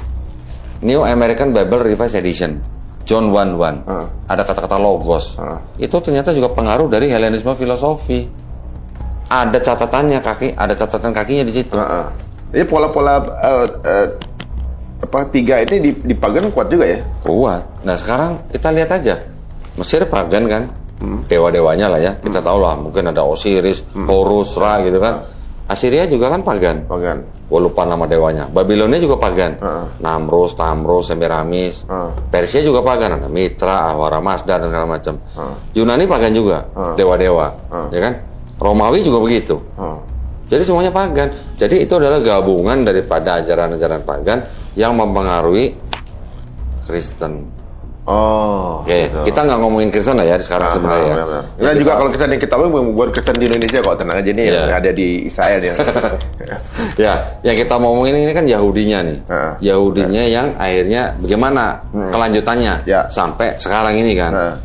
New American Bible Revised Edition, John 1:1. Ada kata-kata logos. Itu ternyata juga pengaruh dari Helenisme filosofi. Ada catatannya ada catatan kakinya di situ. Jadi pola-pola tiga ini di pagan kuat juga ya? Kuat. Nah sekarang kita lihat aja, Mesir pagan kan, dewa-dewanya lah ya, kita tahu lah, mungkin ada Osiris, Horus, Ra gitu kan. Assyria juga kan pagan. Gua lupa nama dewanya. Babilonia juga pagan. Namrus, Tamrus, Semiramis. Persia juga pagan, ada Mitra, Ahwara Mazda dan segala macam. Yunani pagan juga, dewa-dewa, ya kan? Romawi juga begitu. Jadi semuanya pagan. Jadi itu adalah gabungan daripada ajaran-ajaran pagan yang mempengaruhi Kristen. Oh. Oke, gitu. kita nggak ngomongin Kristen lah ya sekarang sebenarnya. Benar. Ya juga kalau kita bukan Kristen di Indonesia kok, tenang aja nih yang ada di Israel yang. Ya, yang kita mau ngomongin ini kan Yahudinya nih. Yahudinya yang akhirnya bagaimana kelanjutannya sampai sekarang ini kan.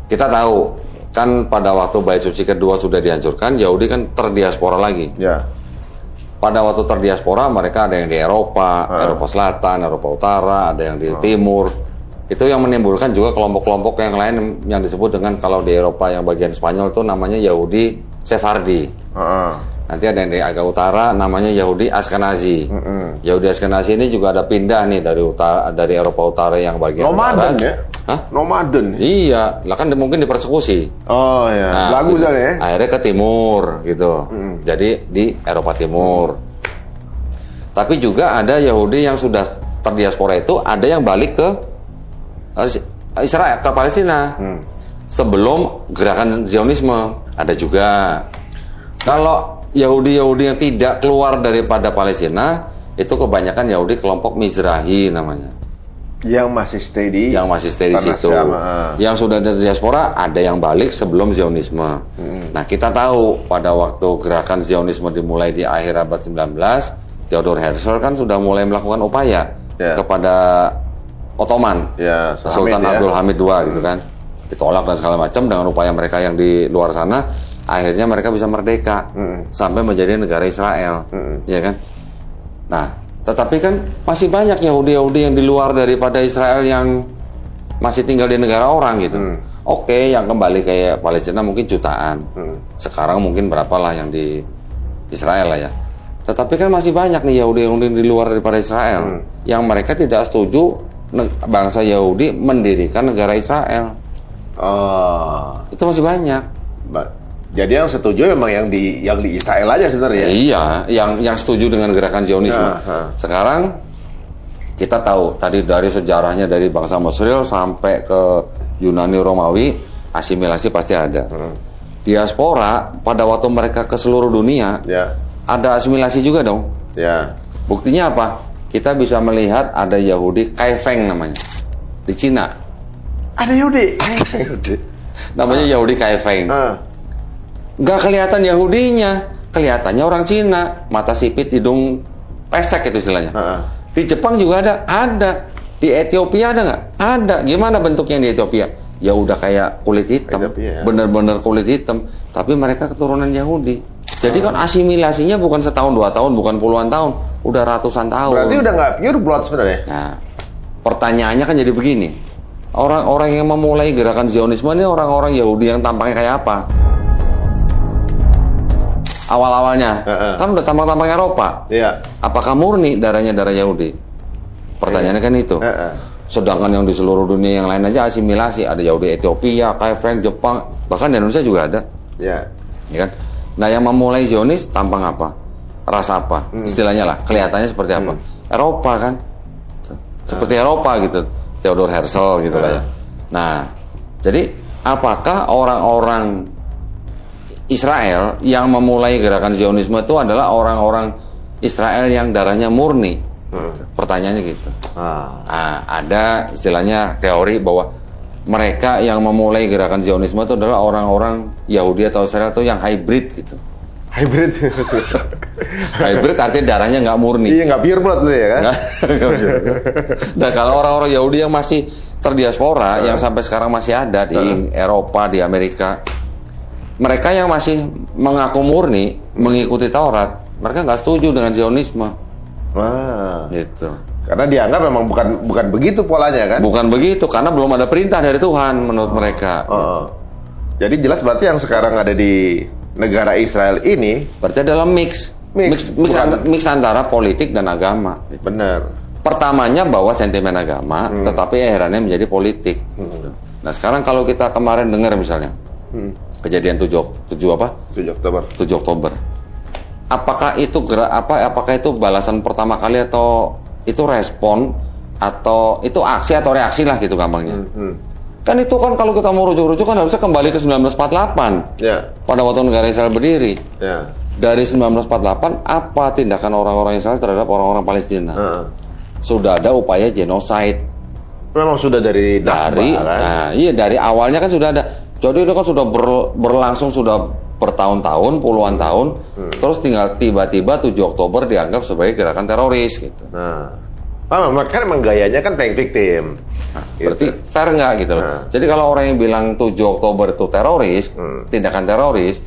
Kita tahu kan pada waktu Bait Suci kedua sudah dihancurkan, Yahudi kan terdiaspora lagi. Ya. Pada waktu terdiaspora mereka ada yang di Eropa, Eropa Selatan, Eropa Utara, ada yang di Timur. Itu yang menimbulkan juga kelompok-kelompok yang lain yang disebut dengan kalau di Eropa yang bagian Spanyol itu namanya Yahudi Sefardi. Nanti ada yang di agak utara namanya Yahudi Ashkenazi. Yahudi Ashkenazi ini juga ada pindah nih dari Eropa Utara yang bagian Nomaden barat. Ya? Hah? Nomaden? Iya, lah kan mungkin dipersekusi. Oh ya, lagu gitu. ya. Akhirnya ke timur gitu. Jadi di Eropa Timur. Tapi juga ada Yahudi yang sudah terdiaspora itu ada yang balik ke Israel, ke Palestina. Sebelum gerakan Zionisme ada juga. Kalau Yahudi-Yahudi yang tidak keluar daripada Palestina itu kebanyakan Yahudi kelompok Mizrahi namanya. Yang masih stay di situ. Yang sudah dari diaspora ada yang balik sebelum Zionisme. Nah, kita tahu pada waktu gerakan Zionisme dimulai di akhir abad 19, Theodor Herzl kan sudah mulai melakukan upaya kepada Ottoman, Sultan Abdul Hamid II gitu kan. Ditolak dan segala macam dengan upaya mereka yang di luar sana, akhirnya mereka bisa merdeka sampai menjadi negara Israel. Ya kan? Nah, tetapi kan masih banyak Yahudi-Yahudi yang di luar daripada Israel yang masih tinggal di negara orang gitu. Oke, yang kembali kayak Palestina mungkin jutaan. Sekarang mungkin berapalah yang di Israel lah ya. Tetapi kan masih banyak nih Yahudi-Yahudi di luar daripada Israel yang mereka tidak setuju bangsa Yahudi mendirikan negara Israel. Itu masih banyak. Jadi yang setuju memang yang di Israel aja sebenarnya. Iya, yang setuju dengan gerakan Zionisme. Sekarang kita tahu tadi dari sejarahnya dari bangsa Mesir sampai ke Yunani Romawi, asimilasi pasti ada. Diaspora pada waktu mereka ke seluruh dunia, ada asimilasi juga dong. Buktinya apa? Kita bisa melihat ada Yahudi Kaifeng namanya di Cina. Ada Yahudi. Namanya Yahudi Kaifeng. Nggak kelihatan Yahudinya, kelihatannya orang Cina, mata sipit, hidung pesek itu istilahnya. Di Jepang juga ada. Di Ethiopia ada nggak? Ada. Gimana bentuknya di Ethiopia? Ya udah kayak kulit hitam, bener-bener kulit hitam. Tapi mereka keturunan Yahudi. Jadi kan asimilasinya bukan setahun, 2 tahun, bukan puluhan tahun, udah ratusan tahun. Berarti udah nggak pure blood sebenarnya. Nah, pertanyaannya kan jadi begini. Orang-orang yang memulai gerakan Zionisme ini orang-orang Yahudi yang tampaknya kayak apa? Awal-awalnya kan udah tampang-tampang Eropa. Apakah murni darahnya darah Yahudi? Pertanyaannya kan itu. Sedangkan yang di seluruh dunia yang lain aja asimilasi, ada Yahudi Ethiopia, Kaifeng, Jepang, bahkan di Indonesia juga ada. Ya kan? Nah, yang memulai Zionis tampang apa? Ras apa? Istilahnya lah, kelihatannya seperti apa? Eropa kan? Seperti Eropa gitu. Theodor Herzl gitu lah ya. Nah, jadi apakah orang-orang Israel yang memulai gerakan Zionisme itu adalah orang-orang Israel yang darahnya murni? Pertanyaannya gitu. Nah, ada istilahnya teori bahwa mereka yang memulai gerakan Zionisme itu adalah orang-orang Yahudi atau Israel itu yang hybrid gitu. Hybrid? Hybrid artinya darahnya nggak murni. Iya, nggak pure blood tuh ya kan? Nah, kalau orang-orang Yahudi yang masih terdiaspora, yang sampai sekarang masih ada di Eropa, di Amerika, mereka yang masih mengaku murni, mengikuti Taurat, mereka nggak setuju dengan Zionisme. Gitu. Karena dianggap memang bukan begitu polanya kan? Bukan begitu, karena belum ada perintah dari Tuhan menurut mereka. Jadi jelas berarti yang sekarang ada di negara Israel ini berarti adalah mix antara politik dan agama. Benar. Pertamanya bawa sentimen agama, tetapi akhirnya menjadi politik. Nah, sekarang kalau kita kemarin dengar misalnya kejadian 7 Oktober. Apakah itu balasan pertama kali atau itu respon atau itu aksi atau reaksi lah gitu gampangnya. Kan itu kan kalau kita mau rujuk-rujuk kan harusnya kembali ke 1948. Pada waktu negara Israel berdiri. dari 1948 apa tindakan orang-orang Israel terhadap orang-orang Palestina? Sudah ada upaya genosid. Memang sudah dari Nakba, kan? Nah, iya dari awalnya kan sudah ada. Jadi itu kan sudah berlangsung sudah bertahun-tahun, puluhan tahun. Terus tinggal tiba-tiba 7 Oktober dianggap sebagai gerakan teroris gitu. Maka emang gayanya kan playing victim. Gitu. Berarti fair nggak gitu loh. Jadi kalau orang yang bilang 7 Oktober itu teroris, tindakan teroris,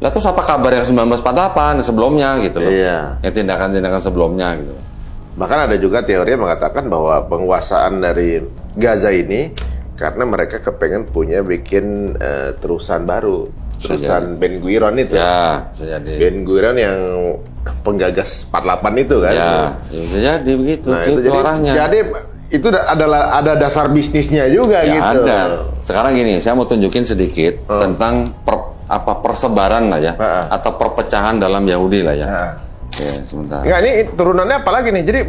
lah terus apa kabar yang 1948 sebelumnya gitu loh. Iya. Yang tindakan-tindakan sebelumnya gitu. Bahkan ada juga teori yang mengatakan bahwa penguasaan dari Gaza ini karena mereka kepengen bikin terusan baru. Terusan Ben Gurion itu. Ya, bisa jadi. Ben Gurion yang penggagas 48 itu kan. Ya, bisa jadi begitu. Nah, itu jadi itu ada dasar bisnisnya juga ya, gitu. Ada. Sekarang gini, saya mau tunjukin sedikit tentang persebaran lah ya, atau perpecahan dalam Yahudi lah ya. Oke, sebentar. Enggak, ini turunannya apa lagi nih? Jadi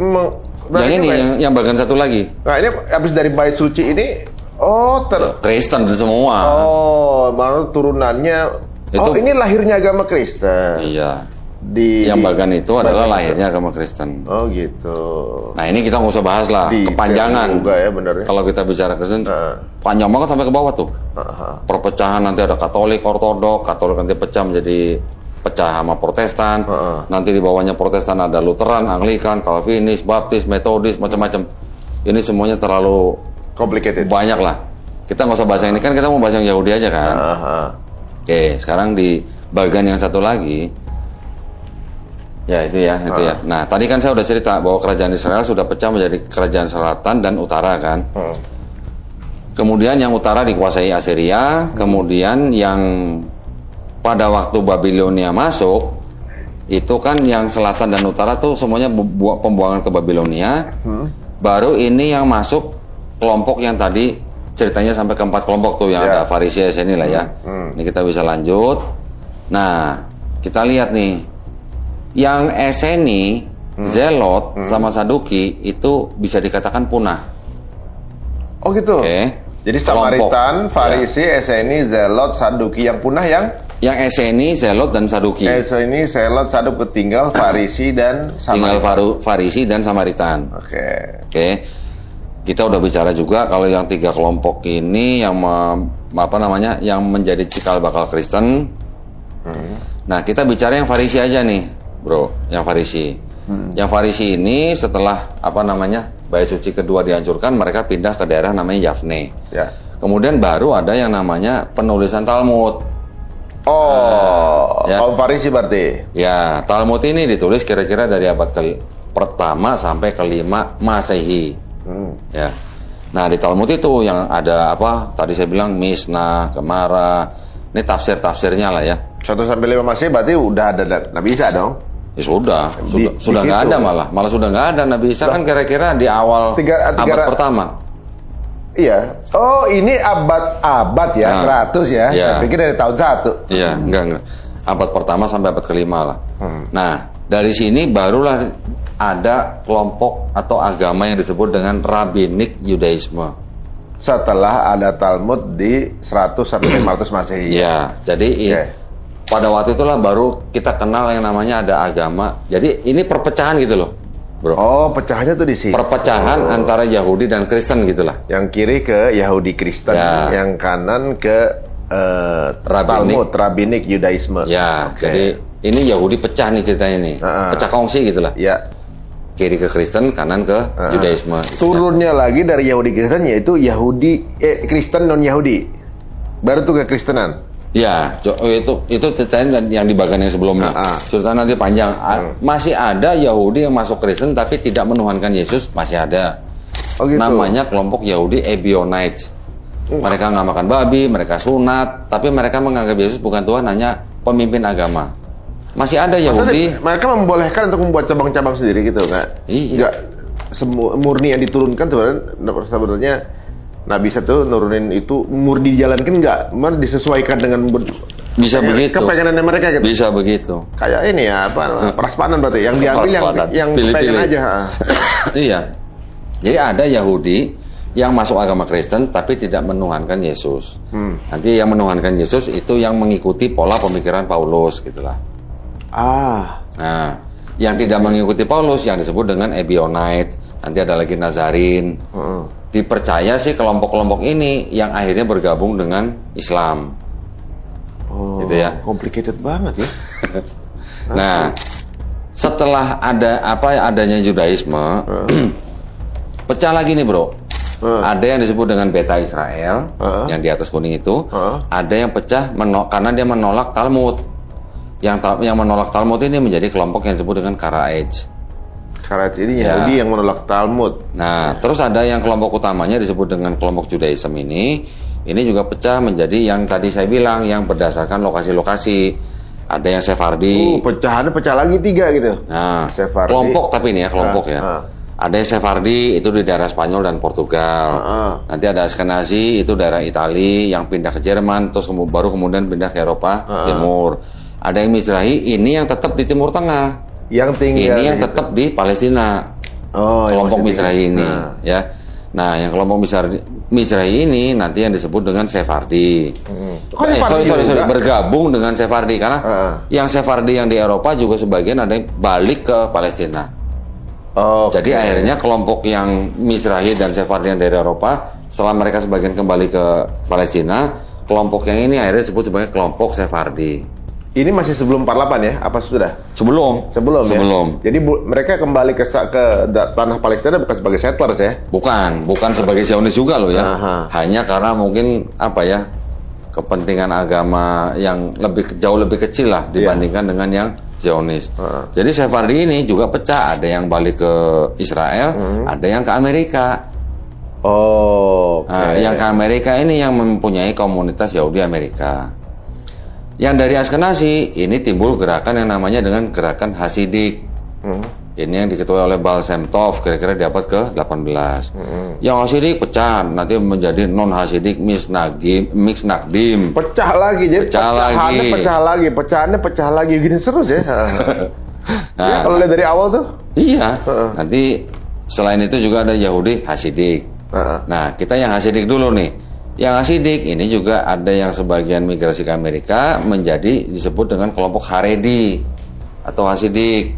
yang ini yang bagian satu lagi. Nah, ini habis dari bait suci ini Kristen semua. Baru turunannya. Itu, ini lahirnya agama Kristen. Iya. Yang bagian itu adalah lahirnya agama Kristen. Oh gitu. Nah ini kita nggak usah bahas lah, kepanjangan. Juga ya, bener ya. Kalau kita bicara Kristen, panjang banget sampai ke bawah tuh. Perpecahan nanti ada Katolik, Ortodok, Katolik nanti pecah sama Protestan. Nanti di bawahnya Protestan ada Lutheran, Anglikan, Calvinis, Baptis, Metodis, macam-macam. Ini semuanya terlalu complicated. Banyak lah. Kita nggak usah bahas yang ini kan, kita mau bahas yang Yahudi aja kan. Oke, sekarang di bagian yang satu lagi. Ya itu ya. Nah tadi kan saya udah cerita bahwa kerajaan Israel sudah pecah menjadi kerajaan selatan dan utara kan. Kemudian yang utara dikuasai Assyria, kemudian yang pada waktu Babilonia masuk itu kan yang selatan dan utara tuh semuanya pembuangan ke Babilonia. Baru ini yang masuk kelompok yang tadi ceritanya sampai ke 4 kelompok tuh yang ada Farisi ini lah ya. Ini kita bisa lanjut. Nah kita lihat nih. Yang Eseni, Zelot, sama Saduki itu bisa dikatakan punah. Oh gitu. Jadi Samaritan, Farisi, Eseni, Zelot, Saduki yang punah yang Eseni, Zelot, dan Saduki. Eseni, Zelot, Saduki tinggal Farisi dan Samaritan. Tinggal Farisi dan Samaritan. Oke. Kita udah bicara juga kalau yang 3 kelompok ini yang yang menjadi cikal bakal Kristen. Nah kita bicara yang Farisi aja nih. Bro, yang Farisi. Yang Farisi ini setelah bait suci kedua dihancurkan, mereka pindah ke daerah namanya Yafne. Kemudian baru ada yang namanya penulisan Talmud. Kaum Farisi berarti. Ya, Talmud ini ditulis kira-kira dari abad pertama sampai ke-5 Masehi. Ya. Nah, di Talmud itu yang ada Tadi saya bilang Mishnah, Gemara. Ini tafsir-tafsirnya lah ya. 1-5 Masehi berarti udah ada Nabi Isa dong? Ya sudah nggak ada malah sudah nggak ada. Nabi Isa kan kira-kira di awal abad pertama. Iya. Oh ini abad ya, 100 ya. Saya pikir dari tahun 1. Iya, enggak. Abad pertama sampai abad ke-5 lah. Nah dari sini barulah ada kelompok atau agama yang disebut dengan Rabbinik Yudaisme. Setelah ada Talmud di 100-500 Masehi. Ya, jadi pada waktu itulah baru kita kenal yang namanya ada agama. Jadi ini perpecahan gitu loh, bro. Pecahannya tuh di sini. Perpecahan antara Yahudi dan Kristen gitulah. Yang kiri ke Yahudi Kristen, yang kanan ke Talmud, Rabbinik Yudaisme. Ya, jadi ini Yahudi pecah nih ceritanya nih. Pecah kongsi gitulah. Ya. Kiri ke Kristen, kanan ke Yudaisme. Turunnya lagi dari Yahudi Kristen yaitu Kristen non Yahudi. Baru tuh ke Kristenan. Ya, itu ceritanya yang di bagian yang sebelumnya. Ceritanya nanti panjang. Masih ada Yahudi yang masuk Kristen tapi tidak menuhankan Yesus, masih ada. Gitu. Namanya kelompok Yahudi Ebionites. Mereka nggak makan babi, mereka sunat, tapi mereka menganggap Yesus bukan Tuhan, hanya pemimpin agama. Masih ada Yahudi. Mereka membolehkan untuk membuat cabang-cabang sendiri gitu, nggak? Iya. Murni yang diturunkan sebenarnya. Nabi satu nurunin itu murni dijalankan nggak? Disesuaikan dengan bisa begitu. Kepengenannya mereka gitu. Bisa begitu. Kayak ini ya prasmanan berarti yang diambil yang pengen aja. Iya. Jadi ada Yahudi yang masuk agama Kristen tapi tidak menuhankan Yesus. Nanti yang menuhankan Yesus itu yang mengikuti pola pemikiran Paulus gitulah. Nah, yang tidak mengikuti Paulus yang disebut dengan Ebionite, nanti ada lagi Nazarin. Dipercaya sih kelompok-kelompok ini yang akhirnya bergabung dengan Islam. Gitu ya. Complicated banget ya. Nah, setelah adanya Judaisme, pecah lagi nih bro. Ada yang disebut dengan Beta Israel, yang di atas kuning itu. Ada yang pecah karena dia menolak Talmud. Yang menolak Talmud ini menjadi kelompok yang disebut dengan Karaej. Karaej ini Yahudi yang menolak Talmud. Nah, terus ada yang kelompok utamanya disebut dengan kelompok Judaism ini. Ini juga pecah menjadi yang tadi saya bilang, yang berdasarkan lokasi-lokasi. Ada yang Sephardi. Pecahannya pecah lagi 3 gitu. Nah, Sephardi. kelompok tapi ini ya, kelompok ya. Ada yang Sephardi, itu di daerah Spanyol dan Portugal. Nanti ada Askenazi, itu daerah Italia, yang pindah ke Jerman, terus baru kemudian pindah ke Eropa Timur. Ada yang Mizrahi, ini yang tetap di Timur Tengah. Yang tinggal ini yang tetap di Palestina. Kelompok Mizrahi ini, ya. Nah, yang kelompok Mizrahi ini nanti yang disebut dengan Sephardi. Sorry, bergabung dengan Sephardi karena yang Sephardi yang di Eropa juga sebagian ada yang balik ke Palestina. Jadi akhirnya kelompok yang Mizrahi dan Sephardi yang dari Eropa, setelah mereka sebagian kembali ke Palestina, kelompok yang ini akhirnya disebut sebagai kelompok Sephardi. Ini masih sebelum 48 ya? Apa sudah? Sebelum. Ya? Jadi mereka kembali ke tanah Palestina bukan sebagai settlers ya? Bukan sebagai Zionis juga loh ya. Hanya karena mungkin kepentingan agama yang jauh lebih kecil lah dibandingkan dengan yang Zionis. Jadi Sephardi ini juga pecah, ada yang balik ke Israel, ada yang ke Amerika. Nah, yang ke Amerika ini yang mempunyai komunitas Yahudi Amerika. Yang dari Askenazi ini timbul gerakan yang namanya dengan gerakan Hasidik. Ini yang diketuai oleh Baal Shem Tov, kira-kira di abad ke-18. Yang Hasidik pecah, nanti menjadi non-Hasidik Mix Nakdim. Pecah lagi, jadi pecahannya pecah lagi. Gini terus ya. Ya kalau lihat dari awal tuh. Iya, nanti selain itu juga ada Yahudi Hasidik. Nah, kita yang Hasidik dulu nih. Yang Hasidik ini juga ada yang sebagian migrasi ke Amerika menjadi disebut dengan kelompok Haredi atau Hasidik.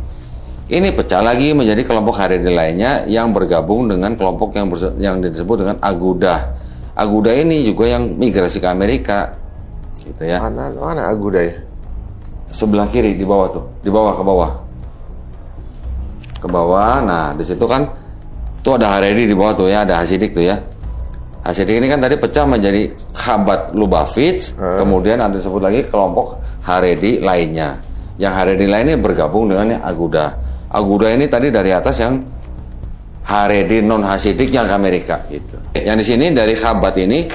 Ini pecah lagi menjadi kelompok Haredi lainnya yang bergabung dengan kelompok yang disebut dengan Agudah. Agudah ini juga yang migrasi ke Amerika, gitu ya. Mana Agudah ya? Sebelah kiri di bawah tuh, di bawah ke bawah. Nah di situ kan tuh ada Haredi di bawah tuh ya, ada Hasidik tuh ya. Hasidik ini kan tadi pecah menjadi Chabad Lubavitch, kemudian ada disebut lagi kelompok Haredi lainnya. Yang Haredi lainnya bergabung dengan yang Agudah. Agudah ini tadi dari atas yang Haredi non Hasidik yang ke Amerika gitu. Yang di sini dari Chabad ini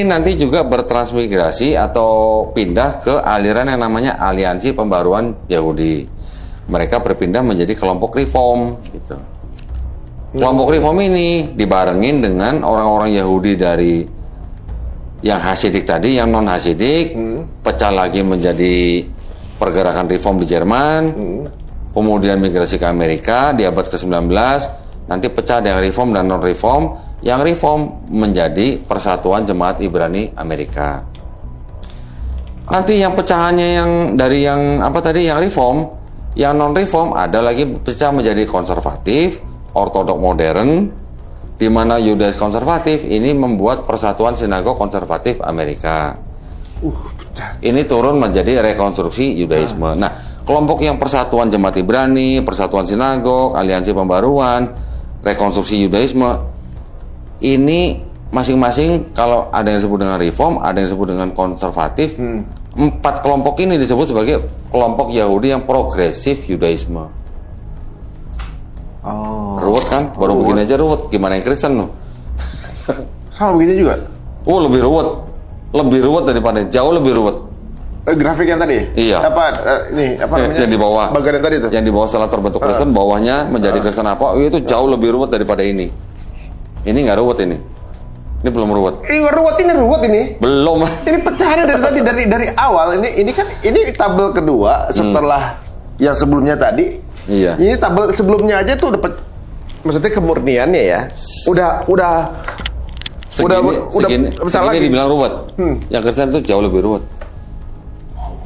nanti juga bertransmigrasi atau pindah ke aliran yang namanya Aliansi Pembaruan Yahudi. Mereka berpindah menjadi kelompok Reform gitu. Kelompok Reform ini dibarengin dengan orang-orang Yahudi dari yang Hasidik tadi, yang non Hasidik, pecah lagi menjadi pergerakan Reform di Jerman, kemudian migrasi ke Amerika di abad ke-19, nanti pecah ada yang Reform dan non Reform. Yang Reform menjadi Persatuan Jemaat Ibrani Amerika. Nanti yang pecahannya yang dari yang Reform, yang non Reform ada lagi pecah menjadi konservatif, ortodok modern, di mana Yudais konservatif ini membuat Persatuan Sinagog Konservatif Amerika. Ini turun menjadi rekonstruksi Yudaisme. Nah, kelompok yang Persatuan Jemaat Ibrani, Persatuan Sinagog, Aliansi Pembaruan, rekonstruksi Yudaisme, ini masing-masing kalau ada yang disebut dengan reform, ada yang disebut dengan konservatif. 4 kelompok ini disebut sebagai kelompok Yahudi yang progresif Yudaisme. Ruwet kan? Baru begini aja ruwet. Gimana yang Kristen loh? Sama begini juga? Lebih ruwet. Lebih ruwet daripada, jauh lebih ruwet. Grafik yang tadi? Iya. Apa namanya? Yang di bawah. Bagian yang tadi tuh? Yang di bawah setelah terbentuk Kristen, bawahnya menjadi Kristen apa? Itu jauh lebih ruwet daripada ini. Ini nggak ruwet ini. Ini belum ruwet. Ini nggak ruwet, ini ruwet ini. Belum. Ini pecahannya dari tadi, dari awal. Ini tabel kedua setelah yang sebelumnya tadi. Iya. Ini tabel sebelumnya aja tuh udah maksudnya kemurniannya ya. Segini dibilang ruwet. Yang Kristen itu jauh lebih ruwet.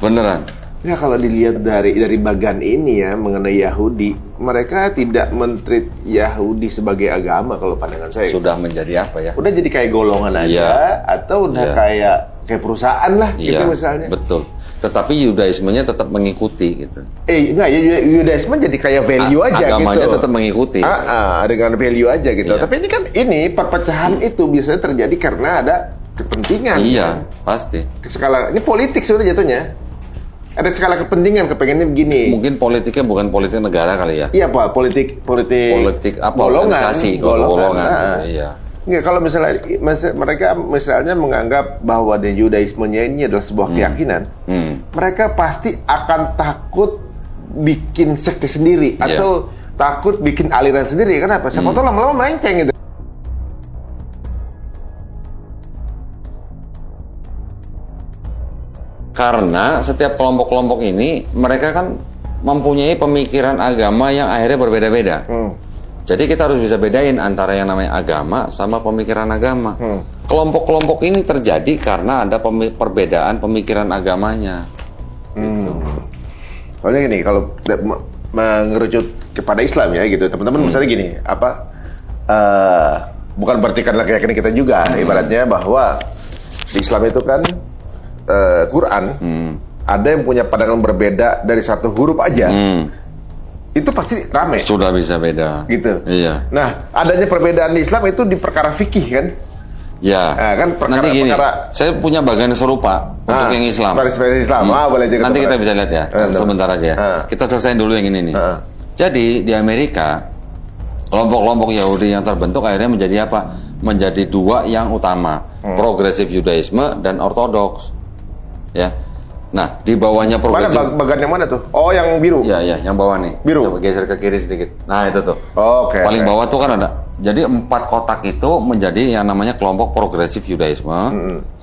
Beneran. Ya kalau dilihat dari bagan ini ya mengenai Yahudi, mereka tidak men-treat Yahudi sebagai agama kalau pandangan saya. Sudah menjadi apa ya? Udah jadi kayak golongan aja, Iya. atau udah Iya. kayak perusahaan lah gitu Iya, misalnya. betul. Tetapi Yudaismenya tetap mengikuti gitu. Enggak ya, Yudaisme jadi kayak value aja Agamanya gitu. tetap mengikuti. Dengan value aja gitu. Iya. Tapi ini perpecahan itu biasanya terjadi karena ada kepentingan. Iya, pasti. Skala ini politik sebenarnya jatuhnya. Ada skala kepentingan, kepengennya begini. Mungkin politiknya bukan politik negara kali ya. Iya Pak, politik Apa? golongan, Organisasi, golongan. Nah. Iya. Nggak, kalau misalnya mereka misalnya menganggap bahwa Yudaismenya ini adalah sebuah keyakinan, mereka pasti akan takut bikin sekte sendiri Iya. atau takut bikin aliran sendiri. Kenapa? Siapa tahu lama-lama melenceng gitu. Karena setiap kelompok-kelompok ini mereka kan mempunyai pemikiran agama yang akhirnya berbeda-beda. Jadi kita harus bisa bedain antara yang namanya agama sama pemikiran agama. Kelompok-kelompok ini terjadi karena ada perbedaan pemikiran agamanya. Soalnya gini, kalau mengerucut kepada Islam ya gitu, teman-teman misalnya gini, bukan berarti karena keyakinan kita juga, ibaratnya bahwa di Islam itu kan Quran, ada yang punya pandangan berbeda dari satu huruf aja, itu pasti rame. Sudah bisa beda. Gitu. Iya. Nah, adanya perbedaan di Islam itu di perkara fikih kan? Ya. Nah, kan Nanti gini, saya punya bagian serupa untuk yang Islam. Versi Islam. Boleh juga. Nanti kita bisa lihat ya. Sebentar aja ya. Kita selesaiin dulu yang ini nih. Jadi di Amerika kelompok-kelompok Yahudi yang terbentuk akhirnya menjadi apa? Menjadi dua yang utama, progresif Yudaisme dan Ortodoks. Ya. Nah, di bawahnya progresif. Mana bagian yang mana tuh? Oh, yang biru. Ya, yang bawah nih. Biru. Coba geser ke kiri sedikit. Nah, itu tuh. Oke. Paling bawah tuh kan ada. Jadi 4 kotak itu menjadi yang namanya kelompok progresif Yudaisme.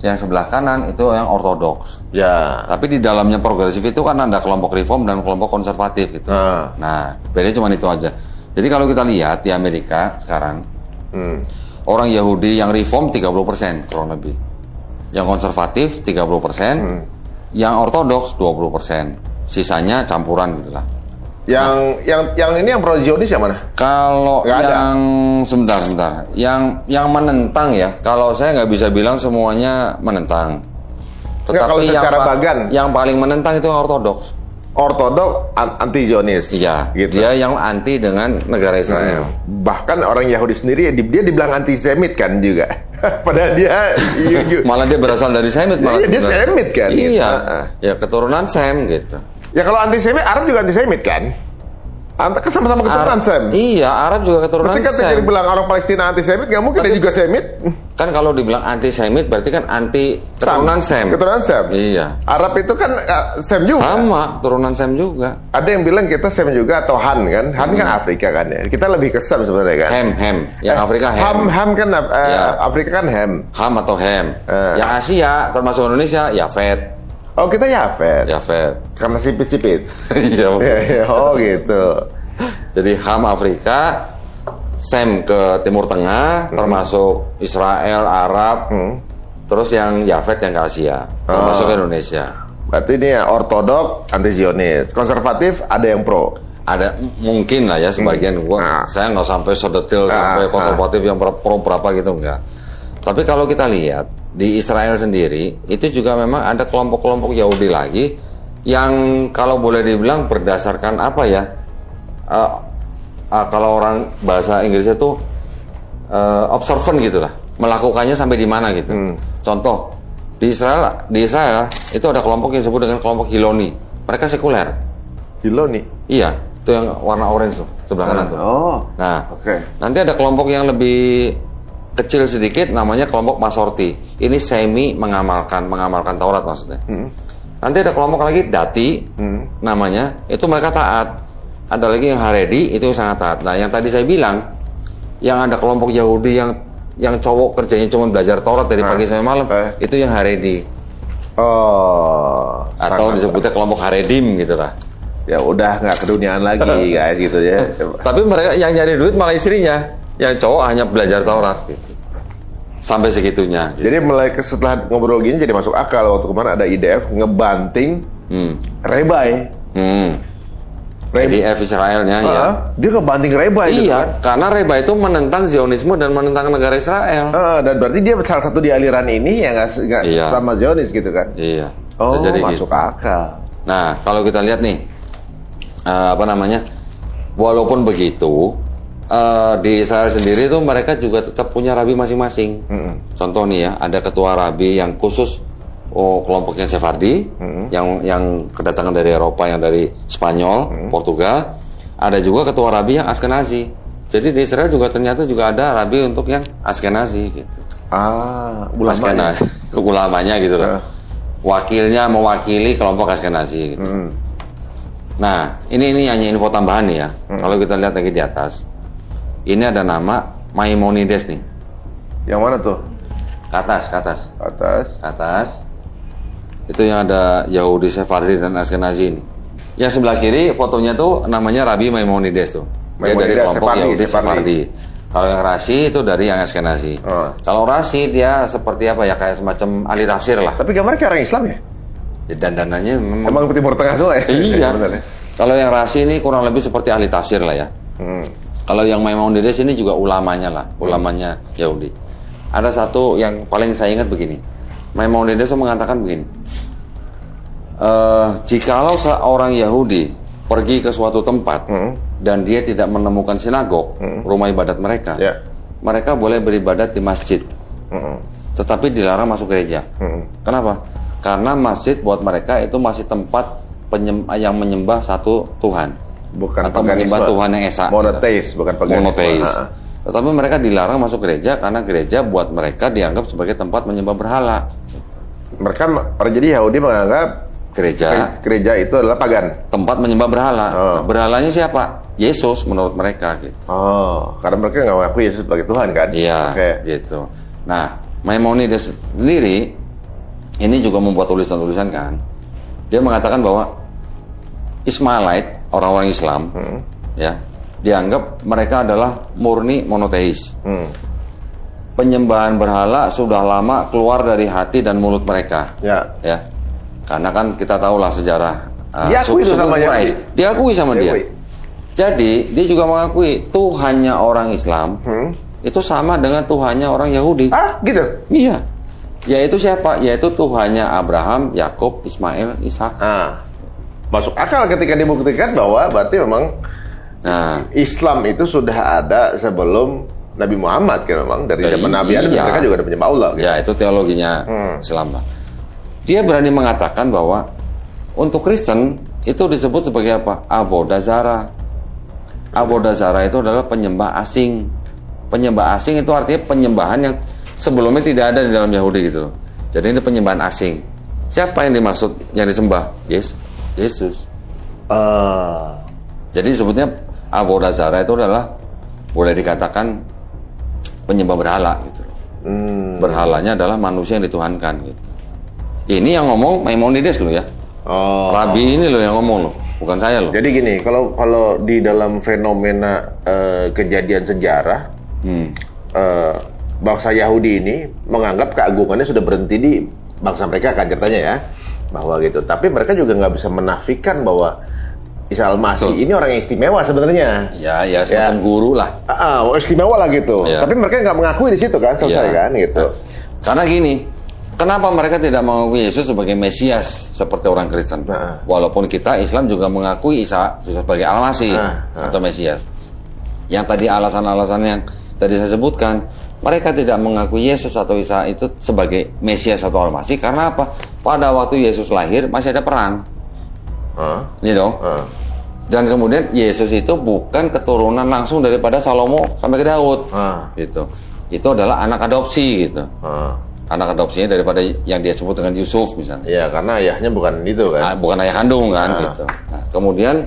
Yang sebelah kanan itu yang Ortodoks. Ya. Tapi di dalamnya progresif itu kan ada kelompok reform dan kelompok konservatif gitu. Nah, bedanya cuma itu aja. Jadi kalau kita lihat di Amerika sekarang, orang Yahudi yang reform 30% kurang lebih. Yang konservatif 30%, yang Ortodoks 20%. Sisanya campuran gitulah. Yang ini yang pro Zionis yang mana? Kalau Nggak ada. yang sebentar, yang menentang ya. Kalau saya nggak bisa bilang semuanya menentang. Nggak, kalau secara bagan. yang paling menentang itu Ortodoks. Ortodok anti Zionis. Iya, gitu. dia yang anti dengan negara Israel. Bahkan orang Yahudi sendiri dia dibilang antisemit kan juga. Padahal dia Malah dia berasal dari Semit malah. Iya, dia sebenarnya. Semit kan. Iya, gitu. ya keturunan Sem gitu. Ya kalau antisemit, Arab juga antisemit kan? Kan sama-sama keturunan Sem. Iya, Arab juga keturunan Pasti kan Sem. bilang orang Palestina antisemit, nggak mungkin dia juga Semit. Kan kalau dibilang anti-Semit berarti kan anti keturunan Sem. Keturunan Sem. Iya. Arab itu kan Sem juga. Sama, keturunan Sem juga. Ada yang bilang kita Sem juga atau Han kan? Han kan Afrika kan ya. Kita lebih ke Sem sebenarnya kan. Hem. Yang Afrika Hem. Ham kan Ya. Afrika kan Ham. Ham atau Hem. Yang Asia termasuk Indonesia Yafet. Oh kita Yafet. Yafet. Karena sipit-sipit. Iya. Oh gitu. Jadi Ham Afrika, Sem ke Timur Tengah, termasuk Israel, Arab, terus yang Yafet yang ke Asia, termasuk ke Indonesia. Berarti ini ya ortodok anti Zionis, konservatif ada yang pro. Ada mungkin lah ya sebagian saya nggak sampai sedetil sampai konservatif yang pro berapa gitu enggak. Tapi kalau kita lihat di Israel sendiri itu juga memang ada kelompok-kelompok Yahudi lagi yang kalau boleh dibilang berdasarkan apa ya? Kalau orang bahasa Inggrisnya tuh observant gitulah, melakukannya sampai di mana gitu. Contoh di Israel itu ada kelompok yang disebut dengan kelompok Hiloni. Mereka sekuler. Hiloni. Iya, itu yang warna orange tuh sebelah kanan tuh. Oh. Nah, Oke. nanti ada kelompok yang lebih kecil sedikit namanya kelompok Masorti. Ini semi mengamalkan Taurat maksudnya. Nanti ada kelompok lagi Dati namanya, itu mereka taat. Ada lagi yang Haredi, itu sangat taat. Nah, yang tadi saya bilang, yang ada kelompok Yahudi yang cowok kerjanya cuma belajar Taurat dari pagi sampai malam, itu yang Haredi. Oh. Atau disebutnya kelompok Haredim gitu lah. Ya udah nggak keduniaan lagi guys gitu ya. Tapi mereka yang nyari duit malah istrinya, yang cowok hanya belajar Taurat gitu. Sampai segitunya. Gitu. Jadi mulai setelah ngobrol gini jadi masuk akal waktu kemarin ada IDF ngebanting Rebai. IDF Israelnya ya. Dia kebanting Rebai. Iya, karena Rebai itu menentang Zionisme dan menentang negara Israel. Dan berarti dia salah satu di aliran ini yang nggak sama Zionis gitu kan? Iya. Oh, jadi masuk akal. Nah, kalau kita lihat nih, walaupun begitu, di Israel sendiri itu mereka juga tetap punya rabi masing-masing. Contoh nih ya, ada ketua rabi yang khusus kelompoknya Sephardi, yang kedatangan dari Eropa, yang dari Spanyol, Portugal. Ada juga ketua rabi yang Askenazi. Jadi di Israel juga ternyata juga ada rabi untuk yang Askenazi gitu. Ulamanya. Ulamanya gitu loh. Wakilnya mewakili kelompok Askenazi gitu. Nah, ini hanya info tambahan nih ya. Kalau kita lihat lagi di atas, ini ada nama Maimonides nih. Yang mana tuh? Ke atas. Atas. Itu yang ada Yahudi Sephardi dan Askenazi ini. Yang sebelah kiri fotonya tuh namanya Rabi Maimonides tuh. Dia dari kelompok Yahudi Sephardi. Kalau yang Rashi itu dari yang Askenazi. Kalau Rashi dia seperti apa ya, kayak semacam ahli tafsir lah. Tapi gambarnya kayak orang Islam ya? Ya, dandanannya emang Timur Tengah semua ya? Iya. Kalau yang Rashi ini kurang lebih seperti ahli tafsir lah ya. Kalau yang Maimonides ini juga ulamanya lah, ulamanya Yahudi. Ada satu yang paling saya ingat begini. Maimonides mengatakan begini. Jikalau seorang Yahudi pergi ke suatu tempat dan dia tidak menemukan sinagog, rumah ibadat mereka, mereka boleh beribadat di masjid, tetapi dilarang masuk gereja. Kenapa? Karena masjid buat mereka itu masih tempat yang menyembah satu Tuhan, bukan atau menyembah Tuhan yang esa, monoteis, bukan monoteis. Tetapi mereka dilarang masuk gereja karena gereja buat mereka dianggap sebagai tempat menyembah berhala. Mereka jadi Yahudi menganggap gereja itu adalah pagan, tempat menyembah berhala. Berhalanya siapa? Yesus menurut mereka gitu. Karena mereka nggak mengakui Yesus sebagai Tuhan kan? Iya, gitu. Nah, Maimonides sendiri ini juga membuat tulisan-tulisan kan. Dia mengatakan bahwa Ismailite, orang-orang Islam, ya, dianggap mereka adalah murni monoteis. Penyembahan berhala sudah lama keluar dari hati dan mulut mereka. Ya. Karena kan kita tahulah sejarah diakui sama Quraisy. Diakui sama dia. Jadi dia juga mengakui Tuhannya orang Islam itu sama dengan Tuhannya orang Yahudi. Gitu? Iya. Yaitu siapa? Yaitu Tuhannya Abraham, Yakub, Ismail, Ishak. Masuk akal ketika dibuktikan bahwa berarti memang Islam itu sudah ada sebelum Nabi Muhammad kan, memang dari zaman Nabi Adam mereka juga ada penyembah Allah. Gitu. Ya, itu teologinya Islam. Dia berani mengatakan bahwa untuk Kristen itu disebut sebagai apa? Avodah Zarah. Avodah Zarah itu adalah penyembah asing. Penyembah asing itu artinya penyembahan yang sebelumnya tidak ada di dalam Yahudi gitu. Jadi ini penyembahan asing. Siapa yang dimaksud yang disembah? Yesus. Jadi sebutnya Avodah Zarah itu adalah boleh dikatakan penyembah berhala gitu. Berhalanya adalah manusia yang dituhankan gitu. Ini yang ngomong Maimonides loh ya. Rabi ini loh yang ngomong loh, bukan saya loh. Jadi gini, kalau di dalam fenomena kejadian sejarah, bangsa Yahudi ini menganggap keagungannya sudah berhenti di bangsa mereka kan ceritanya ya, bahwa gitu. Tapi mereka juga nggak bisa menafikan bahwa Isa Al-Masih ini orang yang istimewa sebenarnya. Ya semacam guru lah. Istimewa lah gitu. Tapi mereka nggak mengakui di situ kan, selesai kan gitu. Karena gini. Kenapa mereka tidak mengakui Yesus sebagai Mesias seperti orang Kristen? Walaupun kita Islam juga mengakui Isa sebagai Al-Masih atau Mesias. Yang tadi alasan-alasan yang tadi saya sebutkan, mereka tidak mengakui Yesus atau Isa itu sebagai Mesias atau Al-Masih karena apa? Pada waktu Yesus lahir masih ada perang. Dan kemudian Yesus itu bukan keturunan langsung daripada Salomo sampai ke Daud. Gitu. Itu adalah anak adopsi gitu. Anak adopsinya daripada yang dia sebut dengan Yusuf misalnya. Iya, karena ayahnya bukan itu kan. Bukan ayah kandung kan gitu. Nah, kemudian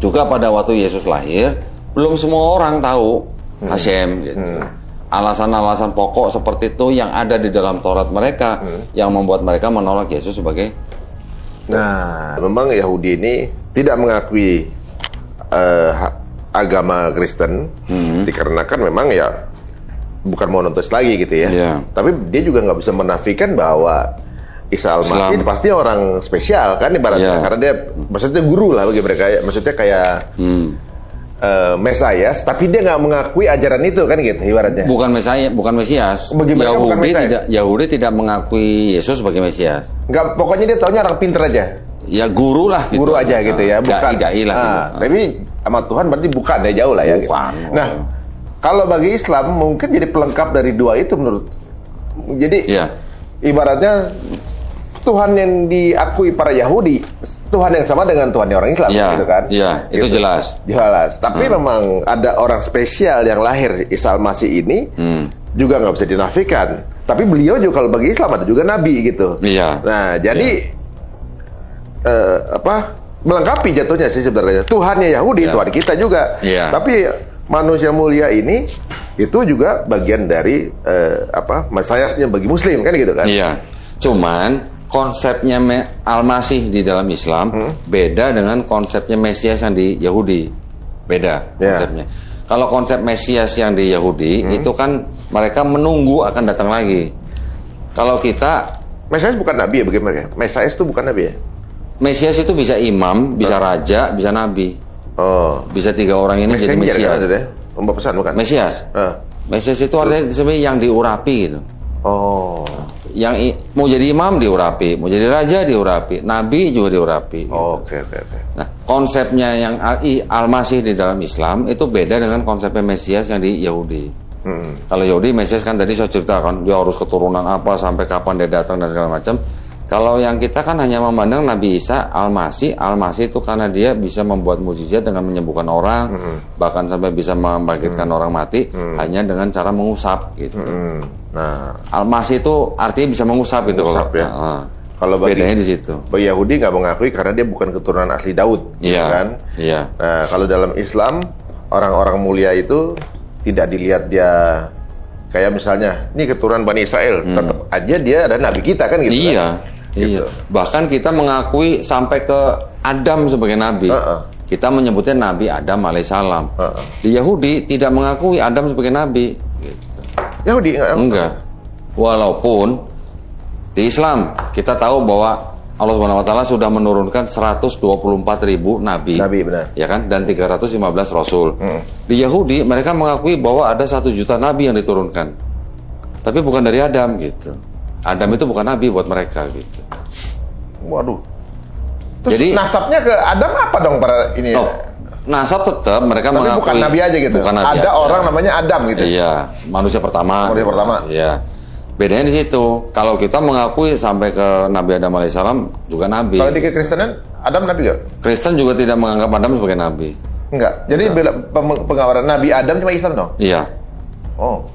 juga pada waktu Yesus lahir, belum semua orang tahu Hashem gitu. Alasan-alasan pokok seperti itu yang ada di dalam Taurat mereka yang membuat mereka menolak Yesus sebagai. Nah, memang Yahudi ini tidak mengakui agama Kristen dikarenakan memang bukan monoteis lagi gitu ya. Tapi dia juga nggak bisa menafikan bahwa Isa Al-Masih pasti orang spesial kan ibaratnya, karena dia maksudnya guru lah bagi mereka, maksudnya kayak Mesias, tapi dia nggak mengakui ajaran itu kan gitu ibaratnya. Bukan Mesias, bukan Mesias. Yahudi tidak mengakui Yesus sebagai Mesias. Nggak, pokoknya dia taunya orang pinter aja. Ya guru lah gitu. Guru aja gitu ya, bukan. Dai lah gitu. Tapi sama Tuhan berarti bukan, ya jauh lah ya. Bukan. Gitu. Nah, kalau bagi Islam mungkin jadi pelengkap dari dua itu menurut. Jadi ibaratnya Tuhan yang diakui para Yahudi, Tuhan yang sama dengan Tuhan orang Islam, gitu kan? Iya, itu gitu. Jelas. Tapi memang ada orang spesial yang lahir, Isa Al-Masih ini, juga nggak bisa dinafikan. Tapi beliau juga kalau bagi Islam ada juga Nabi gitu. Iya. Nah, jadi melengkapi jatuhnya sih sebenarnya. Tuhannya Yahudi, Tuhan kita juga. Tapi manusia mulia ini itu juga bagian dari Mesiasnya bagi Muslim kan gitu kan? Iya. Cuman konsepnya Al-Masih di dalam Islam beda dengan konsepnya Mesias yang di Yahudi. Beda konsepnya. Kalau konsep Mesias yang di Yahudi itu kan mereka menunggu akan datang lagi. Kalau kita Mesias bukan nabi ya bagaimana? Mesias itu bukan nabi ya? Mesias itu bisa imam, bisa raja, bisa nabi. Bisa tiga orang ini jadi Mesias. Pembawa pesan bukan? Mesias. Mesias itu artinya sebenarnya yang diurapi gitu. Yang mau jadi imam diurapi, mau jadi raja diurapi, nabi juga diurapi. Oke. Nah, konsepnya yang Al-Masih di dalam Islam itu beda dengan konsepnya Mesias yang di Yahudi. Kalau Yahudi, Mesias kan tadi saya ceritakan dia harus keturunan apa, sampai kapan dia datang dan segala macam. Kalau yang kita kan hanya memandang Nabi Isa Al-Masih itu karena dia bisa membuat mukjizat dengan menyembuhkan orang, bahkan sampai bisa membangkitkan orang mati hanya dengan cara mengusap gitu. Nah, Al-Masih itu artinya bisa mengusap itu kalau ya. Kalau bedanya di situ. Bagi Yahudi nggak mengakui karena dia bukan keturunan asli Daud, kan? Iya. Nah, kalau dalam Islam orang-orang mulia itu tidak dilihat dia kayak misalnya ini keturunan Bani Israel, tetap aja dia ada nabi kita kan gitu. Iya. Kan? Iya. Gitu. Bahkan kita mengakui sampai ke Adam sebagai nabi. Kita menyebutnya Nabi Adam alaihissalam. Di Yahudi tidak mengakui Adam sebagai nabi. Gitu. Yahudi enggak. Walaupun di Islam kita tahu bahwa Allah SWT sudah menurunkan 124.000 nabi. Nabi benar. Ya kan? Dan 315 rasul. Di Yahudi mereka mengakui bahwa ada 1 juta nabi yang diturunkan. Tapi bukan dari Adam gitu. Adam itu bukan nabi buat mereka gitu. Waduh. Terus jadi nasabnya ke Adam apa dong para ini? Nasab tetap mereka tapi mengakui. Bukan nabi aja gitu. Bukan nabi ada aja. Orang namanya Adam gitu. Iya, manusia pertama. Iya. Bedanya di situ. Kalau kita mengakui sampai ke Nabi Adam alaihissalam juga nabi. Kalau di Kristenan Adam nabi nggak? Kristen juga tidak menganggap Adam sebagai nabi. Enggak. Jadi pengawaran Nabi Adam cuma Islam dong? Iya.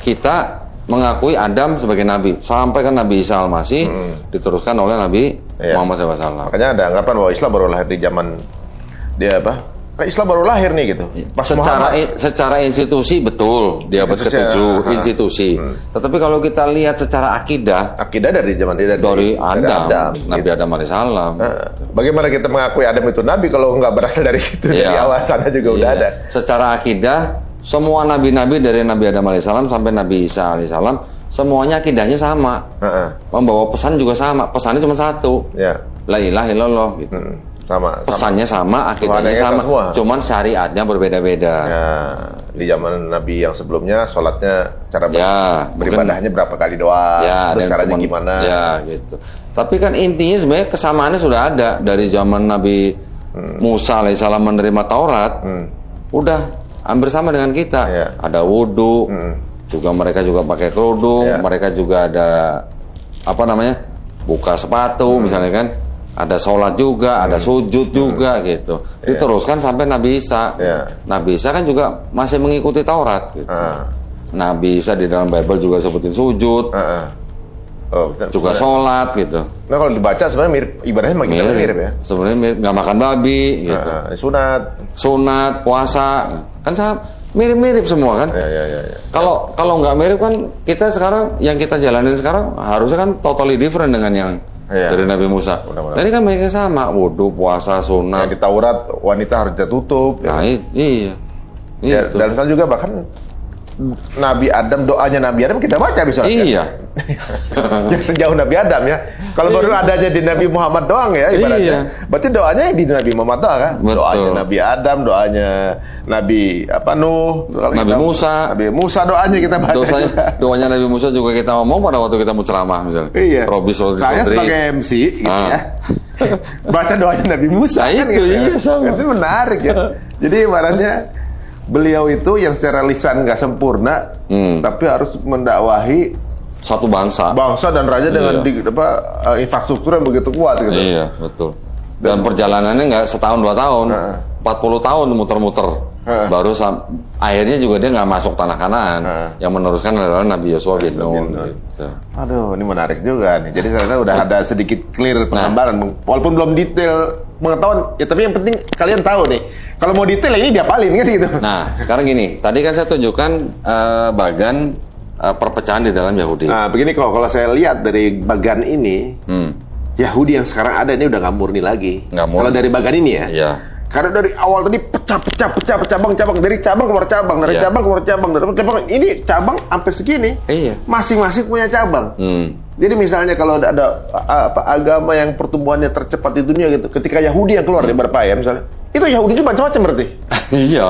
Kita mengakui Adam sebagai nabi sampai kan Nabi Isa Al-Masih diteruskan oleh Nabi Muhammad SAW. Makanya ada anggapan bahwa Islam baru lahir di zaman dia Islam baru lahir nih gitu. Pas secara institusi betul dia abad ke-7 institusi. Tetapi kalau kita lihat secara akidah dari zaman dari Adam, Nabi Adam alaihissalam. Bagaimana kita mengakui Adam itu nabi kalau nggak berasal dari situ dari awal sana juga udah ada. Secara akidah semua nabi-nabi dari Nabi Adam alaihissalam sampai Nabi Isa alaihissalam semuanya akidahnya sama. Membawa pesan juga sama. Pesannya cuma satu. La ilaha illallah gitu. Pesannya sama, akidahnya sama. Cuman syariatnya berbeda-beda. Di zaman Nabi yang sebelumnya sholatnya cara beribadahnya berapa kali doa, caranya gimana. Gitu. Tapi kan intinya sebenarnya kesamaannya sudah ada dari zaman Nabi Musa alaihissalam menerima Taurat. Udah hampir sama dengan kita. Ada wudhu, juga mereka juga pakai kerudung, mereka juga ada buka sepatu misalnya kan. Ada sholat juga, ada sujud juga gitu. Diteruskan sampai Nabi Isa. Nabi Isa kan juga masih mengikuti Taurat gitu. Nabi Isa di dalam Bible juga sebutin sujud. Juga sholat gitu. Nah kalau dibaca sebenarnya mirip, ibadahnya mirip ya. Sebenarnya mirip, nggak makan babi gitu. Sunat, puasa, kan mirip-mirip semua kan. Kalau nggak mirip kan kita sekarang yang kita jalanin sekarang harusnya kan totally different dengan yang dari Nabi Musa. Nah, ini kan mereka sama, wudhu, puasa, sunat. Di Taurat wanita harus tertutup. Nah, iya. Dan juga bahkan Nabi Adam, doanya Nabi Adam kita baca bisa. Iya. Yang sejauh Nabi Adam ya. Kalau baru adanya di Nabi Muhammad doang ya ibaratnya. Iya. Berarti doanya di Nabi Muhammad doang kan? Betul. Doanya Nabi Adam, doanya Nabi Nuh, Nabi Musa. Nabi Musa doanya kita baca. Doanya Nabi Musa juga kita ngomong pada waktu kita mau ceramah misalnya. Iya. Saya sebagai MC gitu ya. Baca doanya Nabi Musa kan itu, gitu. iya, sama. Itu menarik ya. Jadi ibaratnya beliau itu yang secara lisan nggak sempurna, tapi harus mendakwahi satu bangsa dan raja dengan infrastruktur yang begitu kuat gitu. Iya, betul. Dan perjalanannya nggak setahun 2 tahun, 40 tahun muter-muter. Baru akhirnya juga dia nggak masuk tanah Kanaan. Yang meneruskan adalah Nabi Yosua bin Nun. Gitu. Aduh, ini menarik juga nih. Jadi ternyata udah ada sedikit clear penggambaran, walaupun belum detail pengetahuan. Ya tapi yang penting kalian tahu nih. Kalau mau detail ini diapalin kan gitu. Nah, sekarang gini. Tadi kan saya tunjukkan bagan perpecahan di dalam Yahudi. Nah, begini kalau saya lihat dari bagan ini, Yahudi yang sekarang ada ini udah nggak murni lagi. Kalau dari bagan ini ya. Iya. Karena dari awal tadi pecah cabang dari cabang keluar cabang, dari cabang keluar cabang, dari cabang ini cabang sampai segini. Iya. Masing-masing punya cabang. Jadi misalnya kalau ada agama yang pertumbuhannya tercepat di dunia gitu, ketika Yahudi yang keluar dari Barpaya misalnya, itu Yahudi juga macam-macam berarti. Iya.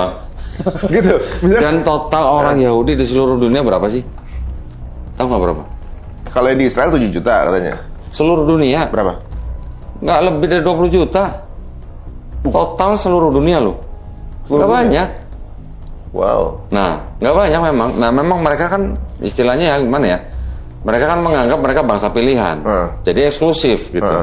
Gitu. Misalnya, Dan total orang Yahudi di seluruh dunia berapa sih? Tahu nggak berapa? kalau di Israel 7 juta katanya. Seluruh dunia Berapa? nggak lebih dari 20 juta. Total seluruh dunia loh. Nggak banyak. Wow. Nah, nggak banyak memang. Nah, memang mereka kan istilahnya ya gimana ya? Mereka kan menganggap mereka bangsa pilihan. Jadi eksklusif gitu.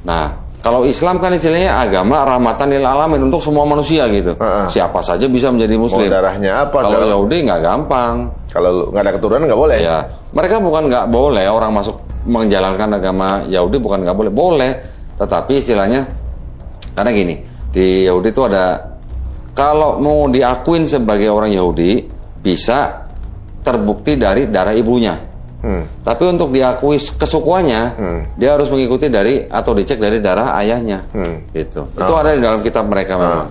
Nah, kalau Islam kan istilahnya agama rahmatan lil alamin untuk semua manusia gitu. Siapa saja bisa menjadi muslim. Mau darahnya apa? Kalau Yahudi nggak gampang. Kalau nggak ada keturunan nggak boleh. Ya, mereka bukan nggak boleh orang masuk menjalankan agama Yahudi, bukan nggak boleh. Boleh. Tetapi istilahnya karena gini, di Yahudi itu ada, kalau mau diakuin sebagai orang Yahudi, bisa terbukti dari darah ibunya. Tapi untuk diakui kesukuannya, dia harus mengikuti dari atau dicek dari darah ayahnya. Gitu. Itu ada di dalam kitab mereka memang.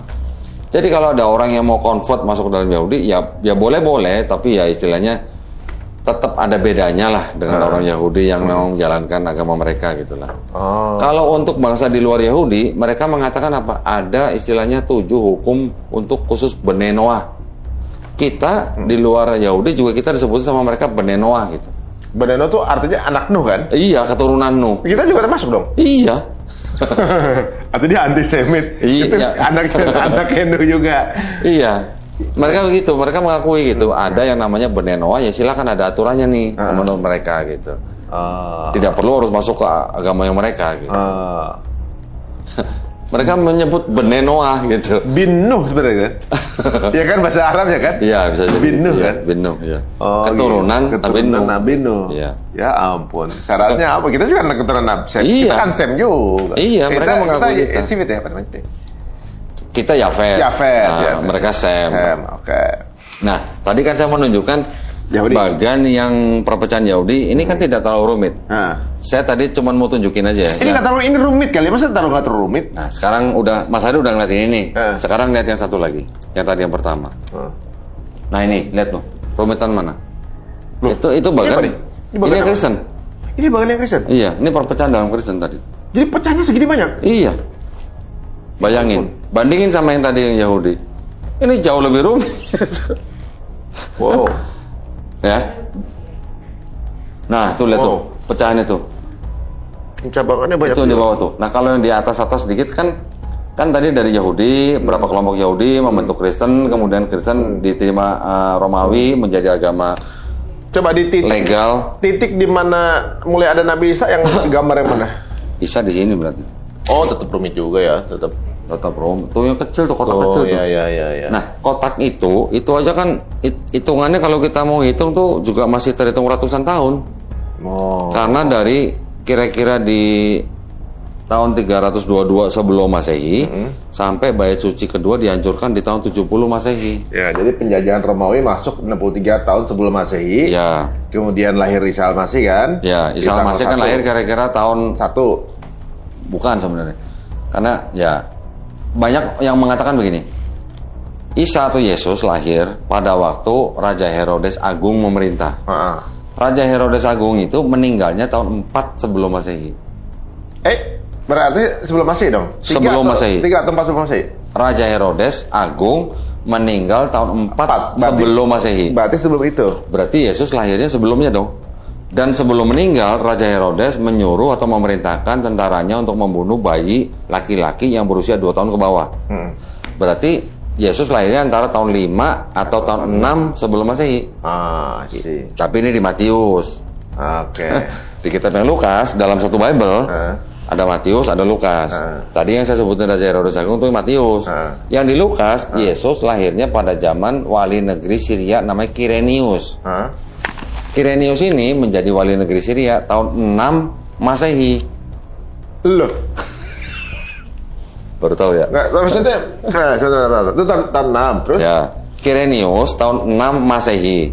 Jadi kalau ada orang yang mau convert masuk ke dalam Yahudi, ya boleh-boleh, tapi ya istilahnya tetap ada bedanya lah dengan orang Yahudi yang memang menjalankan agama mereka gitulah. Kalau untuk bangsa di luar Yahudi, mereka mengatakan apa? Ada istilahnya 7 hukum untuk khusus Bnei Noah. Kita di luar Yahudi juga kita disebut sama mereka Bnei Noah gitu. Bnei Noah itu artinya anak Nuh kan? Iya, keturunan Nuh. Kita juga termasuk dong? Iya. Atau dia antisemit? Iya. Itu anaknya Nuh juga. Iya. Mereka begitu, mereka mengakui gitu. Ada yang namanya Bnei Noah, ya silakan ada aturannya nih menurut mereka gitu. Tidak perlu harus masuk ke agama yang mereka gitu. Mereka menyebut Bnei Noah gitu. Bin Nuh sebenarnya kan? Iya kan bahasa Arabnya kan? Iya, bisa jadi. Bin Nuh kan? Bin Nuh, iya. Keturunan Nabi Nuh. Iya. Ya ampun. Syaratnya apa? Kita juga anak keturunan Nabi Sem. Iya. Kita kan Sem juga. Iya, mereka mengakui kita. Semit ya apa namanya? Kita Yafet. Yafet. Mereka Sem. Oke. Nah, tadi kan saya menunjukkan Yahudi. bagan yang perpecahan Yahudi ini kan tidak terlalu rumit. Saya tadi cuma mau tunjukin aja. Ini nggak terlalu ini rumit kali, masa nggak terlalu rumit? Nah, sekarang Mas Adi udah ngeliatin ini. Sekarang lihat yang satu lagi, yang tadi yang pertama. Nah ini, lihat loh, rumitan mana? Itu bagan. Ini Kristen. Ini bagan yang Kristen. Iya, ini perpecahan dalam Kristen tadi. Jadi pecahnya segini banyak? Iya. Bayangin, bandingin sama yang tadi yang Yahudi. Ini jauh lebih rumit. Wow. Ya. Nah, tuh lihat tuh, pecahannya tuh. Cabangannya banyak. Itu di bawah tuh. Nah, kalau yang di atas sedikit kan tadi dari Yahudi, berapa kelompok Yahudi membentuk Kristen, kemudian Kristen diterima Romawi menjadi agama coba di titik legal. Titik di mana mulai ada Nabi Isa yang gambar yang mana? Isa di sini berarti. Oh, tetap rumit juga ya, tetap rumit. Tuh yang kecil tuh, kotak kecil tuh. Iya. Nah, kotak itu aja kan hitungannya kalau kita mau hitung tuh juga masih terhitung ratusan tahun. Karena dari kira-kira di tahun 322 sebelum Masehi sampai Bait Suci kedua dihancurkan di tahun 70 Masehi. Ya, jadi penjajahan Romawi masuk 63 tahun sebelum Masehi. Ya. Kemudian lahir Isa Al-Masih kan? Ya, Isa Al-Masih kan lahir kira-kira tahun 1. Bukan sebenarnya. Karena ya banyak yang mengatakan begini. Isa atau Yesus lahir pada waktu Raja Herodes Agung memerintah. Raja Herodes Agung itu meninggalnya tahun 4 sebelum Masehi. Berarti sebelum Masehi dong? Sebelum Masehi. 3 atau 4 sebelum Masehi? Raja Herodes Agung meninggal tahun 4 sebelum Masehi. Berarti sebelum itu? Berarti Yesus lahirnya sebelumnya dong. Dan sebelum meninggal, Raja Herodes menyuruh atau memerintahkan tentaranya untuk membunuh bayi laki-laki yang berusia 2 tahun ke bawah. Berarti Yesus lahirnya antara tahun 5 atau tahun 6 sebelum Masehi. Tapi ini di Matius. Di kitab yang Lukas, dalam satu Bible, ada Matius, ada Lukas. Tadi yang saya sebutin Raja Herodes Agung itu Matius. Yang di Lukas, Yesus lahirnya pada zaman wali negeri Syria namanya Kirenius. Kirenius ini menjadi wali negeri Syria tahun 6 Masehi. Loh. Baru tahu ya? Nggak, maksudnya, itu tahun 6, terus? Ya, Kirenius tahun 6 Masehi.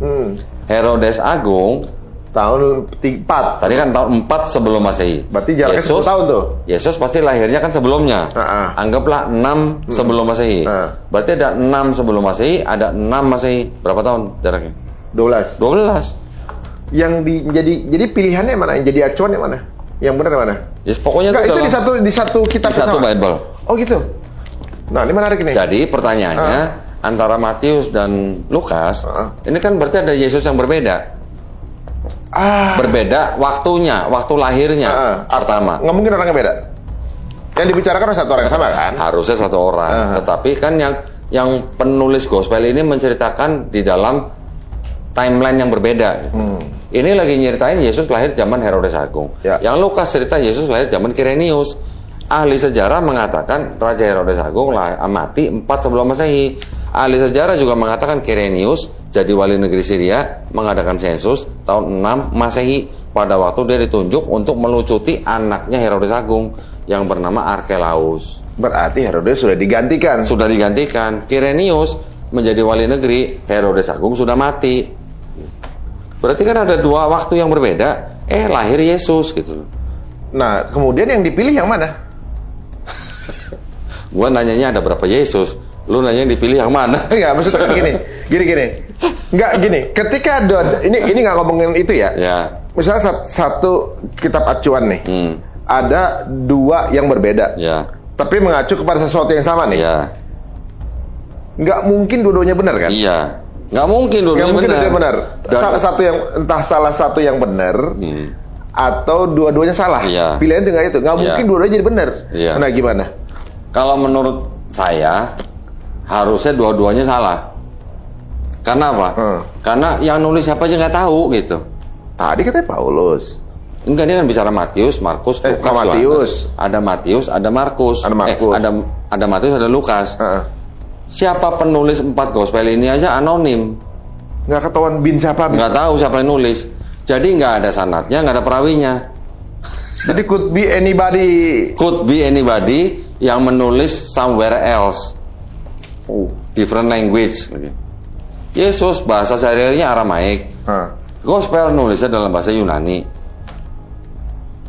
Herodes Agung tahun 4. tadi kan tahun 4 sebelum Masehi. Berarti jaraknya 10 tahun tuh? Yesus pasti lahirnya kan sebelumnya. Anggaplah 6 sebelum Masehi. Berarti ada 6 sebelum Masehi, ada 6 Masehi. Berapa tahun jaraknya? 12. 12. Jadi pilihannya mana? Yang jadi acuan yang mana? Yang benar yang mana? Yes, pokoknya itu dalam, di satu kitab di satu Bible. Oh gitu. Nah, ini menarik nih. Jadi pertanyaannya antara Matius dan Lukas, ini kan berarti ada Yesus yang berbeda. Berbeda waktunya, waktu lahirnya pertama. Nggak mungkin orangnya beda. Yang dibicarakan satu orang yang sama kan? Harusnya satu orang. Tetapi kan yang penulis gospel ini menceritakan di dalam timeline yang berbeda. Ini lagi nyeritain Yesus lahir zaman Herodes Agung. Yang Lukas cerita Yesus lahir zaman Kirenius. Ahli sejarah mengatakan Raja Herodes Agung mati 4 sebelum Masehi. Ahli sejarah juga mengatakan Kirenius jadi wali negeri Syria mengadakan sensus tahun 6 Masehi pada waktu dia ditunjuk untuk melucuti anaknya Herodes Agung yang bernama Arkelaus. Berarti Herodes sudah digantikan. Sudah digantikan. Kirenius menjadi wali negeri, Herodes Agung sudah mati. Berarti kan ada 2 waktu yang berbeda. Lahir Yesus gitu. Nah, kemudian yang dipilih yang mana? Gua nanyanya ada berapa Yesus? Lu nanya yang dipilih yang mana? Enggak, maksudnya gini. Enggak gini. Ketika ini nggak ngomongin itu ya. Misalnya satu kitab acuan nih. Ada 2 yang berbeda. Tapi mengacu kepada sesuatu yang sama nih. Nggak mungkin dua-duanya benar kan? Iya. Nggak mungkin dua-duanya benar. Salah satu yang benar atau dua-duanya salah. Pilihan dengan itu. Nggak mungkin dua-duanya jadi benar. Nah, gimana? Kalau menurut saya harusnya dua-duanya salah. Karena apa? Karena yang nulis siapa aja nggak tahu gitu. Tadi katanya Paulus. Enggak, dia kan bicara Matius, Markus, Lukas, Matius. Ada Matius, ada Markus. Ada Matius, ada Lukas. Siapa penulis 4 gospel ini aja anonim. Nggak ketahuan bin siapa. Nggak tahu siapa yang nulis. Jadi nggak ada sanadnya, nggak ada perawinya. Jadi could be anybody. Could be anybody yang menulis somewhere else. Different language. Yesus bahasa sehari-harinya Aramaik. Gospel nulisnya dalam bahasa Yunani.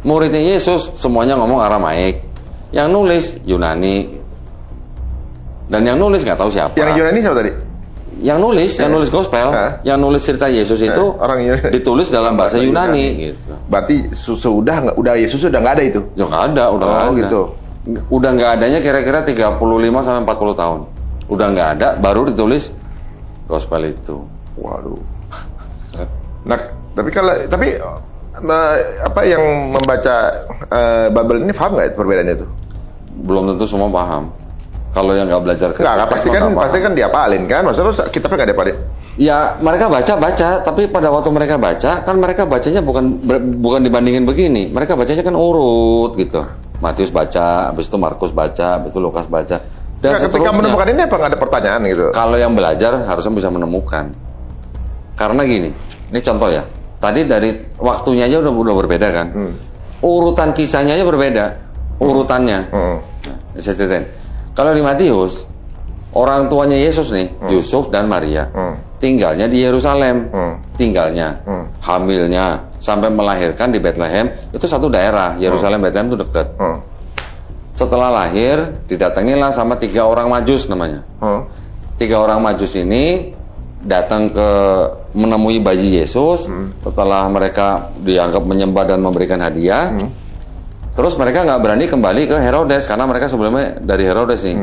Muridnya Yesus semuanya ngomong Aramaik. Yang nulis Yunani. Dan yang nulis nggak tahu siapa. Yang Yunani siapa tadi? Yang nulis gospel, yang nulis cerita Yesus itu orang Yunani. Ditulis dalam bahasa Yunani. Gitu. Berarti udah Yesus udah nggak ada itu? Ya nggak ada, udah nggak ada. Gitu. Udah nggak adanya kira-kira 35 sampai 40 tahun. Udah nggak ada, baru ditulis gospel itu. Waduh. Nah, tapi apa yang membaca Bible ini paham nggak perbedaannya itu? Belum tentu semua paham. Kalau yang nggak belajar pasti kan diapalin kan, maksudnya kitabnya nggak diapalin. Ya mereka baca, tapi pada waktu mereka baca kan mereka bacanya bukan dibandingin begini, mereka bacanya kan urut gitu. Matius baca, habis itu Markus baca, habis itu Lukas baca. Dan ketika menemukan ini apa nggak ada pertanyaan gitu? Kalau yang belajar harusnya bisa menemukan. Karena gini, ini contoh ya. Tadi dari waktunya aja udah berbeda kan. Urutan kisahnya aja berbeda. Urutannya. Saya ceritain. Kalau di Matius, orang tuanya Yesus nih, Yusuf dan Maria, tinggalnya di Yerusalem. Hamilnya, sampai melahirkan di Bethlehem, itu satu daerah. Yerusalem, Bethlehem itu dekat. Setelah lahir, didatangilah sama 3 orang Majus namanya. 3 orang Majus ini datang ke menemui bayi Yesus setelah mereka dianggap menyembah dan memberikan hadiah. Terus mereka nggak berani kembali ke Herodes karena mereka sebelumnya dari Herodes nih.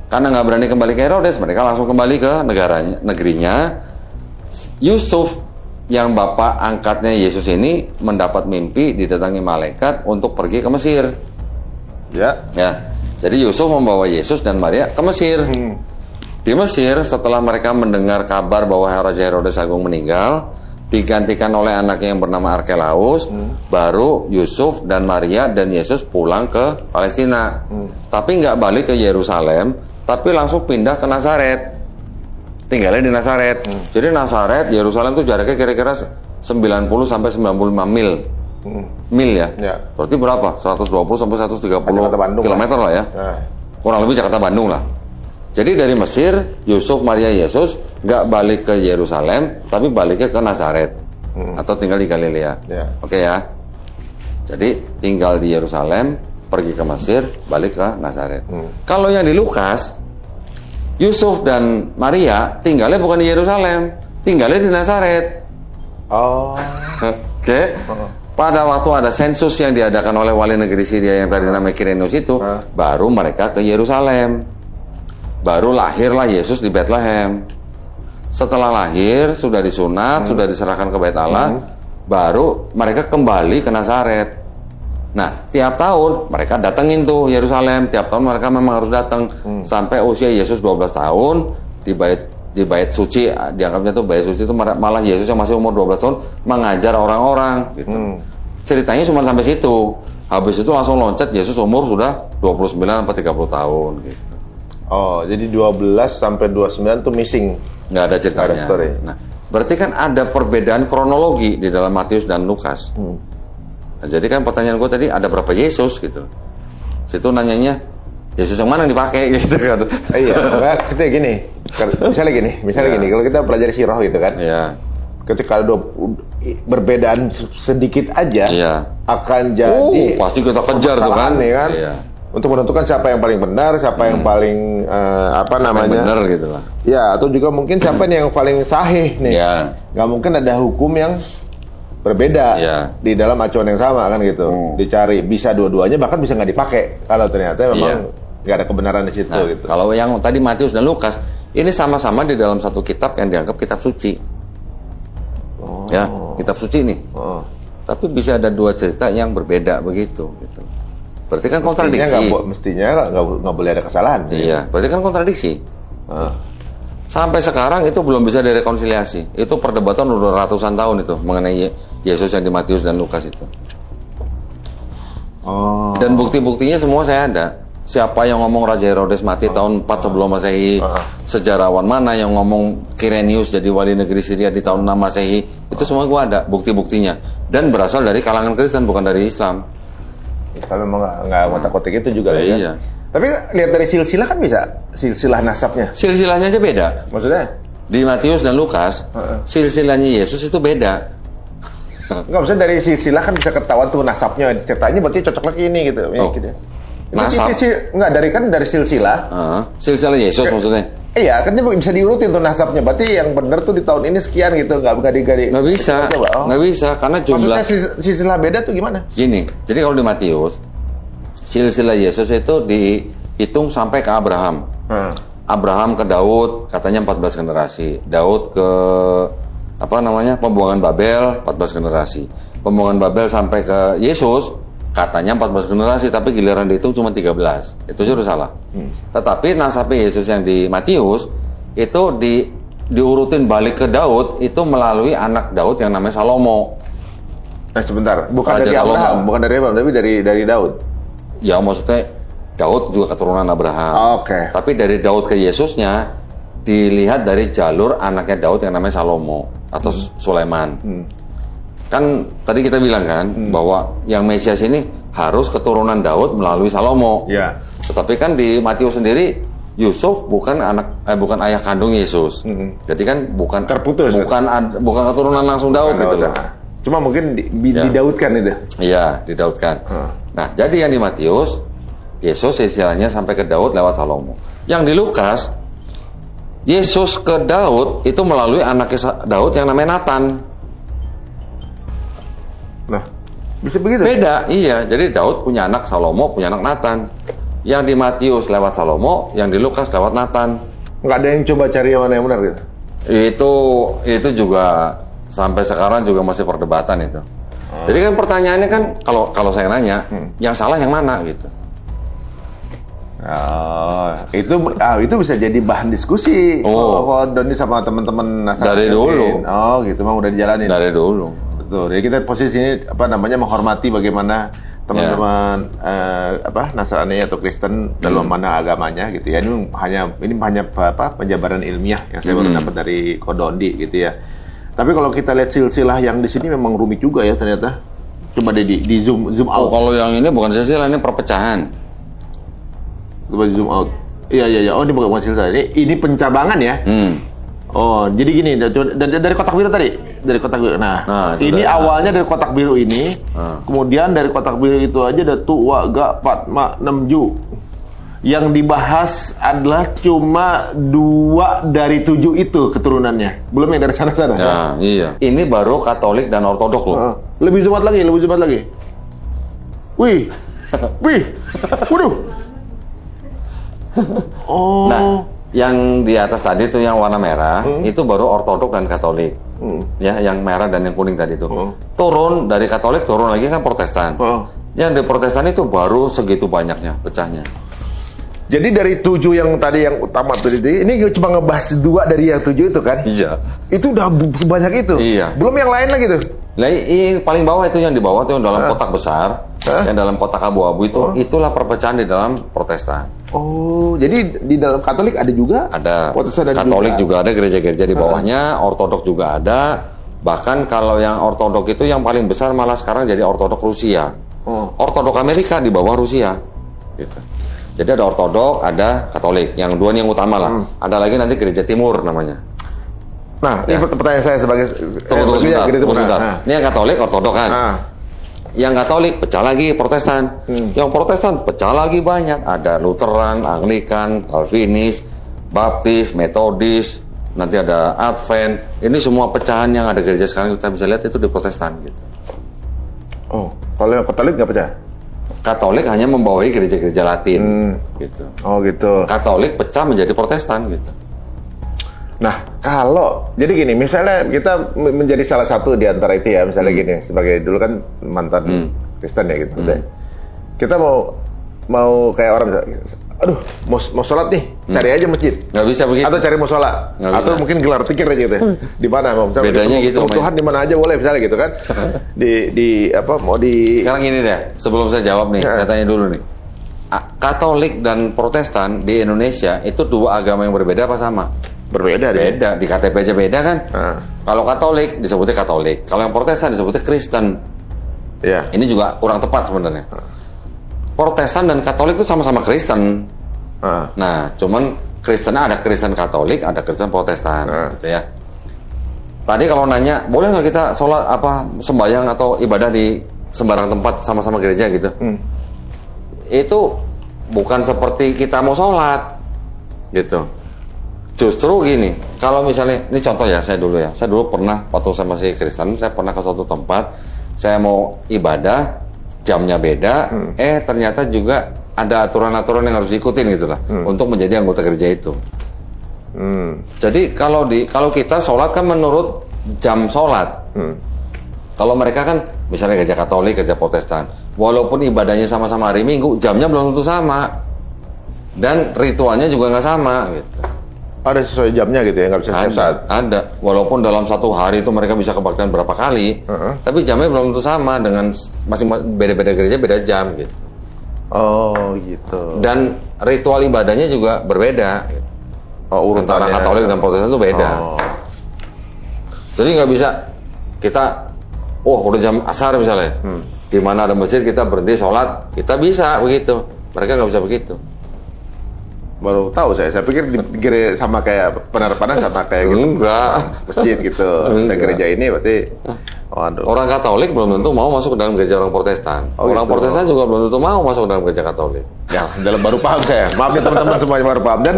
Karena nggak berani kembali ke Herodes, mereka langsung kembali ke negerinya. Yusuf yang bapak angkatnya Yesus ini mendapat mimpi didatangi malaikat untuk pergi ke Mesir. Ya. Jadi Yusuf membawa Yesus dan Maria ke Mesir. Di Mesir, setelah mereka mendengar kabar bahwa Raja Herodes Agung meninggal, digantikan oleh anaknya yang bernama Arkelaus, baru Yusuf dan Maria dan Yesus pulang ke Palestina. Tapi nggak balik ke Yerusalem, tapi langsung pindah ke Nazaret. Tinggalnya di Nazaret. Jadi Nazaret, Yerusalem itu jaraknya kira-kira 90 sampai 95 mil. Mil ya? Berarti berapa? 120 sampai 130 kilometer lah ya. Kurang lebih Jakarta Bandung lah. Jadi dari Mesir, Yusuf, Maria, Yesus nggak balik ke Yerusalem, tapi baliknya ke Nazaret atau tinggal di Galilea. Oke ya. Jadi tinggal di Yerusalem, pergi ke Mesir, balik ke Nazaret. Kalau yang di Lukas, Yusuf dan Maria tinggalnya bukan di Yerusalem, tinggalnya di Nazaret. Oke. Pada waktu ada sensus yang diadakan oleh wali negeri Syria yang tadi namanya Kirenius itu, baru mereka ke Yerusalem. Baru lahirlah Yesus di Bethlehem. Setelah lahir, sudah disunat, sudah diserahkan ke Bait Allah, baru mereka kembali ke Nazaret. Nah, tiap tahun mereka datengin tuh Yerusalem. Tiap tahun mereka memang harus datang sampai usia Yesus 12 tahun di bait suci. Dianggapnya tuh bait suci itu malah Yesus yang masih umur 12 tahun mengajar orang-orang gitu. Ceritanya cuma sampai situ. Habis itu langsung loncat Yesus umur sudah 29 sampai 30 tahun gitu. Jadi 12 sampai 29 tuh missing. Nggak ada ceritanya. Nah, berarti kan ada perbedaan kronologi di dalam Matius dan Lukas. Nah, jadi kan pertanyaan gue tadi, ada berapa Yesus gitu. Situ nanyanya, Yesus yang mana yang dipakai gitu kan. Iya, kita gini. Misalnya gini, kalau kita pelajari sirah gitu kan. Iya. Ketika ada perbedaan sedikit aja, akan jadi pasti kita kejar tuh kan. Kan? Iya. Untuk menentukan siapa yang paling benar, siapa yang paling yang benar gitu lah. Ya, atau juga mungkin siapa yang paling sahih nih. Nggak mungkin ada hukum yang berbeda di dalam acuan yang sama kan gitu. Dicari bisa dua-duanya, bahkan bisa nggak dipakai kalau ternyata memang nggak ada kebenaran di situ gitu. Kalau yang tadi Matius dan Lukas ini sama-sama di dalam satu kitab yang dianggap kitab suci. Ya, kitab suci nih. Tapi bisa ada 2 cerita yang berbeda begitu gitu. Berarti kan kontradiksi. Mestinya nggak boleh ada kesalahan. Iya, berarti kan kontradiksi. Sampai sekarang itu belum bisa direkonsiliasi. Itu perdebatan udah ratusan tahun itu mengenai Yesus yang di Matius dan Lukas itu. Dan bukti-buktinya semua saya ada. Siapa yang ngomong Raja Herodes mati tahun 4 sebelum Masehi? Sejarawan mana yang ngomong Kirenius jadi wali negeri Syria di tahun 6 Masehi? Itu semua gua ada bukti-buktinya. Dan berasal dari kalangan Kristen, bukan dari Islam. Islam memang nggak kotak-kotak itu juga ya. Iya. Tapi lihat dari silsilah kan bisa, silsilah nasabnya. Silsilahnya aja beda. Maksudnya? Di Matius dan Lukas, silsilahnya Yesus itu beda. Enggak, maksudnya dari silsilah kan bisa ketahuan tuh nasabnya. Ceritanya berarti cocok lagi ini gitu. Gitu. Nasab? Enggak, dari silsilah. Silsilah Yesus maksudnya? Iya, kan bisa diurutin tuh nasabnya. Berarti yang benar tuh di tahun ini sekian gitu, nggak bisa, nggak bisa karena jumlah. Maksudnya silsilah beda tuh gimana? Gini, jadi kalau di Matius, silsilah Yesus itu dihitung sampai ke Abraham. Abraham ke Daud, katanya 14 generasi. Daud ke pembuangan Babel, 14 generasi. Pembuangan Babel sampai ke Yesus, katanya 14 generasi, tapi giliran dihitung cuma 13. Itu justru salah. Tetapi nasabnya Yesus yang di Matius itu diurutin balik ke Daud itu melalui anak Daud yang namanya Salomo. Sebentar, bukan dari Abraham, tapi dari Daud. Ya, maksudnya Daud juga keturunan Abraham. Tapi dari Daud ke Yesusnya dilihat dari jalur anaknya Daud yang namanya Salomo atau Sulaiman. Kan tadi kita bilang kan bahwa yang Mesias ini harus keturunan Daud melalui Salomo. Tetapi kan di Matius sendiri Yusuf bukan ayah kandung Yesus. Jadi kan bukan terputus. Bukan keturunan langsung Daud gitu loh. Cuma mungkin didaudkan itu. Iya, didaudkan. Nah, jadi yang di Matius Yesus istilahnya sampai ke Daud lewat Salomo. Yang di Lukas Yesus ke Daud itu melalui anaknya Daud yang namanya Nathan. Nah, bisa begitu? Beda, iya. Jadi Daud punya anak Salomo, punya anak Nathan. Yang di Matius lewat Salomo, yang di Lukas lewat Nathan. Nggak ada yang coba cari yang mana yang benar gitu? Itu juga sampai sekarang juga masih perdebatan itu. Jadi kan pertanyaannya kan kalau saya nanya, yang salah yang mana gitu. Itu bisa jadi bahan diskusi. Kalau Doni sama teman-teman dari dulu. Gitu mah udah dijalanin. Dari dulu. Betul. Jadi kita posisi ini menghormati bagaimana teman-teman Nasrani atau Kristen dalam mana agamanya gitu ya. Ini hanya penjabaran ilmiah yang saya baru dapat dari Kodondi gitu ya. Tapi kalau kita lihat silsilah yang di sini memang rumit juga ya ternyata. Coba deh di zoom out. Kalau yang ini bukan silsilah, ini perpecahan. Coba zoom out. Iya. Oh, ini bukan silsilah. Ini pencabangan ya. Oh, jadi gini dari kotak biru tadi. Dari kotak biru. Nah ini awalnya dari kotak biru ini. Kemudian dari kotak biru itu aja ada Tuwa, Ga, Patma, Nemju. Yang dibahas adalah cuma 2 dari 7 itu keturunannya. Belum yang dari sana-sana. Ya, iya. Ini baru Katolik dan Ortodok loh. Lebih zubat lagi. Wih. Waduh. Oh. Nah, yang di atas tadi itu yang warna merah, itu baru Ortodok dan Katolik. Ya, yang merah dan yang kuning tadi itu. Turun dari Katolik, turun lagi kan Protestan. Yang di Protestan itu baru segitu banyaknya pecahnya. Jadi dari 7 yang tadi yang utama tadi, ini cuma ngebahas 2 dari yang 7 itu kan? Iya. Itu udah sebanyak itu? Iya. Belum yang lain lagi tuh? Nah, paling bawah itu yang di bawah itu yang dalam kotak besar, yang dalam kotak abu-abu itu, itulah perpecahan di dalam Protestan. Oh, jadi di dalam Katolik ada juga? Ada. Protestan ada Katolik juga ada, gereja-gereja di bawahnya, Ortodok juga ada. Bahkan kalau yang Ortodok itu yang paling besar malah sekarang jadi Ortodok Rusia. Ortodok Amerika di bawah Rusia. Gitu. Jadi ada Ortodok, ada Katolik. Yang 2 yang utama lah. Ada lagi nanti Gereja Timur namanya. Nah, ini pertanyaan saya sebagai tunggu sebentar. Ini yang Katolik, Ortodok kan. Yang Katolik pecah lagi Protestan. Yang Protestan pecah lagi banyak. Ada Lutheran, Anglikan, Calvinis, Baptis, Metodis, nanti ada Advent. Ini semua pecahan yang ada gereja sekarang kita bisa lihat itu di Protestan gitu. Oh, kalau yang Katolik nggak pecah? Katolik hanya membawahi gereja-gereja Latin, gitu. Oh gitu. Katolik pecah menjadi Protestan, gitu. Nah, kalau jadi gini, misalnya kita menjadi salah satu di antara itu ya, misalnya gini, sebagai dulu kan mantan Kristen ya gitu. Kita mau kayak orang, aduh, mau sholat nih, cari aja masjid. Nggak bisa begitu. Atau cari musola, atau mungkin gelar tikir aja gitu. Di mana mau? Misalnya bedanya gitu. Tuhan di mana aja boleh misalnya gitu kan? Mau di. Sekarang gini deh, sebelum saya jawab nih, saya tanya dulu nih. Katolik dan Protestan di Indonesia itu 2 agama yang berbeda apa sama? Berbeda. Beda, di KTP aja beda kan? Kalau Katolik disebutnya Katolik, kalau yang Protestan disebutnya Kristen. Ya. Ini juga kurang tepat sebenarnya. Protestan dan Katolik itu sama-sama Kristen. Nah, cuman Kristennya ada Kristen Katolik, ada Kristen Protestan, gitu ya. Tadi kalau nanya, boleh nggak kita sholat sembahyang atau ibadah di sembarang tempat sama-sama gereja gitu? Itu bukan seperti kita mau sholat, gitu. Justru gini, kalau misalnya, ini contoh ya, saya dulu pernah waktu saya masih Kristen, saya pernah ke suatu tempat, saya mau ibadah, jamnya beda, ternyata juga ada aturan-aturan yang harus diikutin gitu lah, untuk menjadi anggota gereja itu. Jadi kalau kita sholat kan menurut jam sholat. Kalau mereka kan misalnya gereja Katolik, gereja Protestan, walaupun ibadahnya sama-sama hari Minggu, jamnya belum tentu sama, dan ritualnya juga nggak sama gitu. Ada sesuai jamnya gitu ya, nggak bisa setiap saat. Ada, walaupun dalam satu hari itu mereka bisa kebaktian berapa kali, tapi jamnya belum tentu sama, dengan masing beda-beda gereja beda jam gitu. Oh gitu. Dan ritual ibadahnya juga berbeda. Antara Katolik dan Protestan itu beda. Jadi nggak bisa kita, udah jam asar misalnya, di mana ada masjid kita berhenti sholat, kita bisa begitu. Mereka nggak bisa begitu. Baru tahu saya. Saya pikir di sama kayak penerapannya sama kayak gitu. Enggak. Masjid gitu. Dan gereja ini berarti waduh. Orang Katolik belum tentu mau masuk ke dalam gereja orang Protestan. Orang gitu. Protestan juga belum tentu mau masuk ke dalam gereja Katolik. Ya, dalam baru paham saya. Maaf ya teman-teman semuanya baru paham. Dan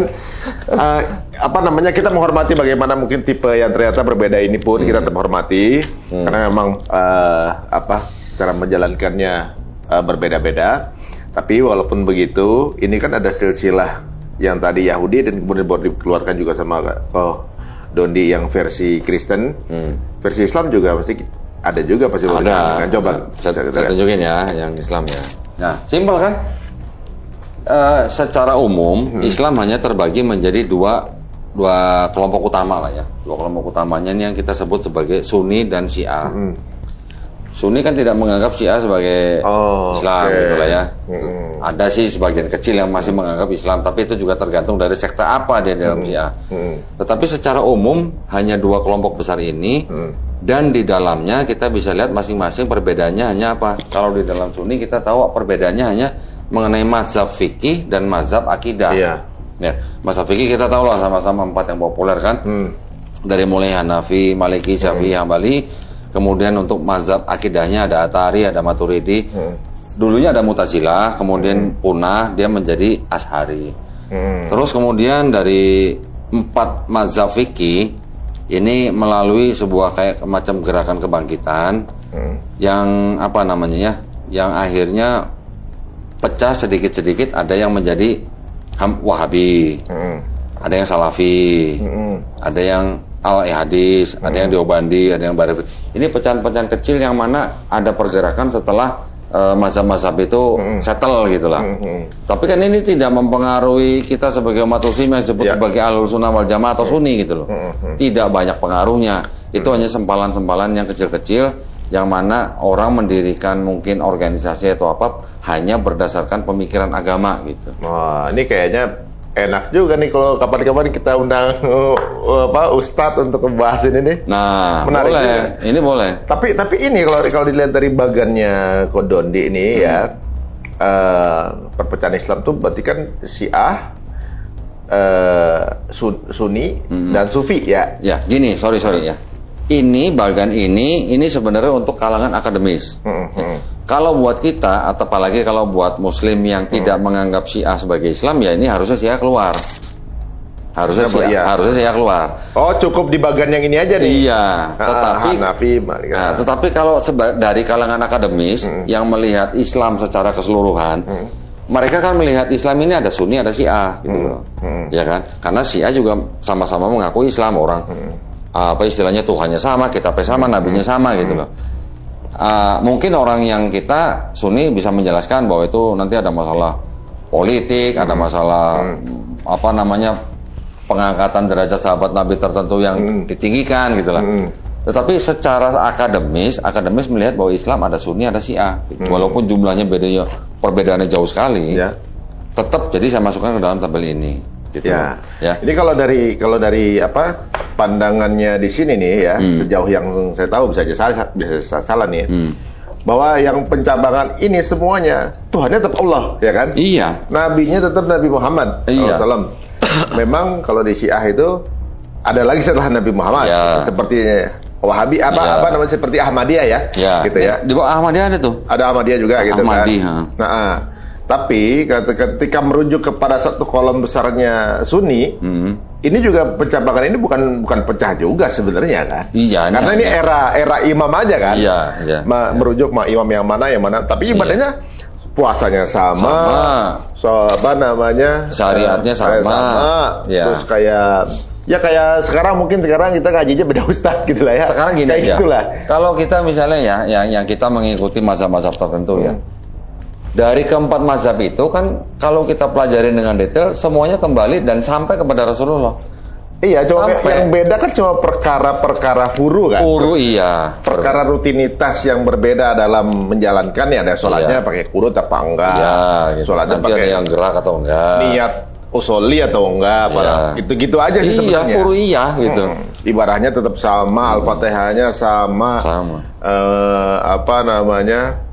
apa namanya, kita menghormati bagaimana mungkin tipe yang ternyata berbeda ini pun kita tetap hormati karena memang cara menjalankannya berbeda-beda. Tapi walaupun begitu, ini kan ada silsilah yang tadi Yahudi dan kemudian baru dikeluarkan juga sama Dondi yang versi Kristen. Versi Islam juga mesti ada juga pasti. Ada. Kan coba saya tunjukin ya yang Islam ya. Nah, simpel kan? Secara umum Islam hanya terbagi menjadi dua kelompok utama lah ya. Dua kelompok utamanya ini yang kita sebut sebagai Sunni dan Syiah. Sunni kan tidak menganggap Syiah sebagai Islam gitu lah ya. Ada sih sebagian kecil yang masih menganggap Islam, tapi itu juga tergantung dari sekte apa dia dalam Syiah. Tetapi secara umum hanya dua kelompok besar ini, dan di dalamnya kita bisa lihat masing-masing perbedaannya hanya apa. Kalau di dalam Sunni kita tahu perbedaannya hanya mengenai mazhab fikih dan mazhab akidah. Iya. Ya, mazhab fikih kita tahu lah sama-sama 4 yang populer kan. Dari mulai Hanafi, Maliki, Syafi'i, Hambali. Kemudian untuk mazhab akidahnya ada Athari, ada Maturidi. Dulunya ada Mu'tazilah, kemudian punah, dia menjadi Ash'ari. Terus kemudian dari 4 mazhab fikih ini melalui sebuah kayak macam gerakan kebangkitan yang apa namanya ya, yang akhirnya pecah sedikit-sedikit. Ada yang menjadi Wahabi, ada yang Salafi, ada yang Al-Hadis, ada yang Deobandi, ada yang Barafi. Ini pecahan-pecahan kecil yang mana ada pergerakan setelah mazhab-mazhab itu settle gitulah. Tapi kan ini tidak mempengaruhi kita sebagai umat muslim yang disebut sebagai Ahlus Sunnah wal Jamaah atau Sunni gitu loh. Tidak banyak pengaruhnya. Itu hanya sempalan-sempalan yang kecil-kecil yang mana orang mendirikan mungkin organisasi atau apa hanya berdasarkan pemikiran agama gitu. Wah, ini kayaknya enak juga nih kalau kapan-kapan kita undang Ustadz untuk membahas ini nih. Nah, menarik boleh. juga. Ini boleh. Tapi ini kalau dilihat dari bagannya Kodondi ini ya, perpecahan Islam tuh berarti kan Syiah, Sunni dan Sufi ya. Ya, gini, sorry ya. Ini bagan ini sebenarnya untuk kalangan akademis. Kalau buat kita, atau apalagi kalau buat Muslim yang tidak menganggap Syiah sebagai Islam, ya ini harusnya Syiah keluar. Harusnya Syiah keluar. Oh, cukup di bagian yang ini aja nih. Iya. Tetapi kalau dari kalangan akademis yang melihat Islam secara keseluruhan, mereka kan melihat Islam ini ada Sunni, ada Syiah, gitu loh. Ya kan? Karena Syiah juga sama-sama mengaku Islam, orang apa istilahnya, Tuhannya sama, kitabnya sama, nabinya sama, gitu loh. Mungkin orang yang kita Sunni bisa menjelaskan bahwa itu nanti ada masalah politik, ada masalah apa namanya, pengangkatan derajat sahabat Nabi tertentu yang ditinggikan gitulah. Tetapi secara akademis melihat bahwa Islam ada Sunni, ada Syiah. Walaupun jumlahnya perbedaannya jauh sekali, tetap jadi saya masukkan ke dalam tabel ini. Gitu. Ya. Ya. Ini kalau dari apa pandangannya di sini nih ya, sejauh yang saya tahu bisa salah nih. Bahwa yang pencabangan ini semuanya Tuhannya tetap Allah, ya kan? Iya. Nabinya tetap Nabi Muhammad SAW. Memang kalau di Syiah itu ada lagi setelah Nabi Muhammad, seperti Wahabi apa namanya, seperti Ahmadiyah ya, gitu ya. Di bawah Ahmadiyah ada tuh. Ada Ahmadiyah juga gitu Ahmadi, kan. Tapi ketika merujuk kepada satu kolom besarnya Sunni, ini juga pencabangan ini bukan pecah juga sebenarnya kan? Iya. Karena ini era imam aja kan? Iya. Merujuk imam yang mana, tapi ibadahnya puasanya sama. Apa namanya? Syariatnya sama. Terus kayak sekarang kita ngajinya beda ustadz gitu lah ya. Sekarang gini kayak aja. Gitulah. Kalau kita misalnya ya, yang kita mengikuti mazhab-mazhab tertentu ya. Dari keempat mazhab itu kan kalau kita pelajari dengan detail semuanya kembali dan sampai kepada Rasulullah. Iya, cuma yang beda kan cuma perkara-perkara furu kan. Furu iya. Perkara rutinitas yang berbeda dalam menjalankan ya, ada sholatnya pakai qunut apa enggak. Iya, gitu. Sholatnya nanti pakai ada yang gerak atau enggak. Niat usoli atau enggak, gitu-gitu aja sih sebenarnya. Iya, furu iya gitu. Ibaratnya tetap sama, Al-Fatihahnya sama. Sama. Apa namanya?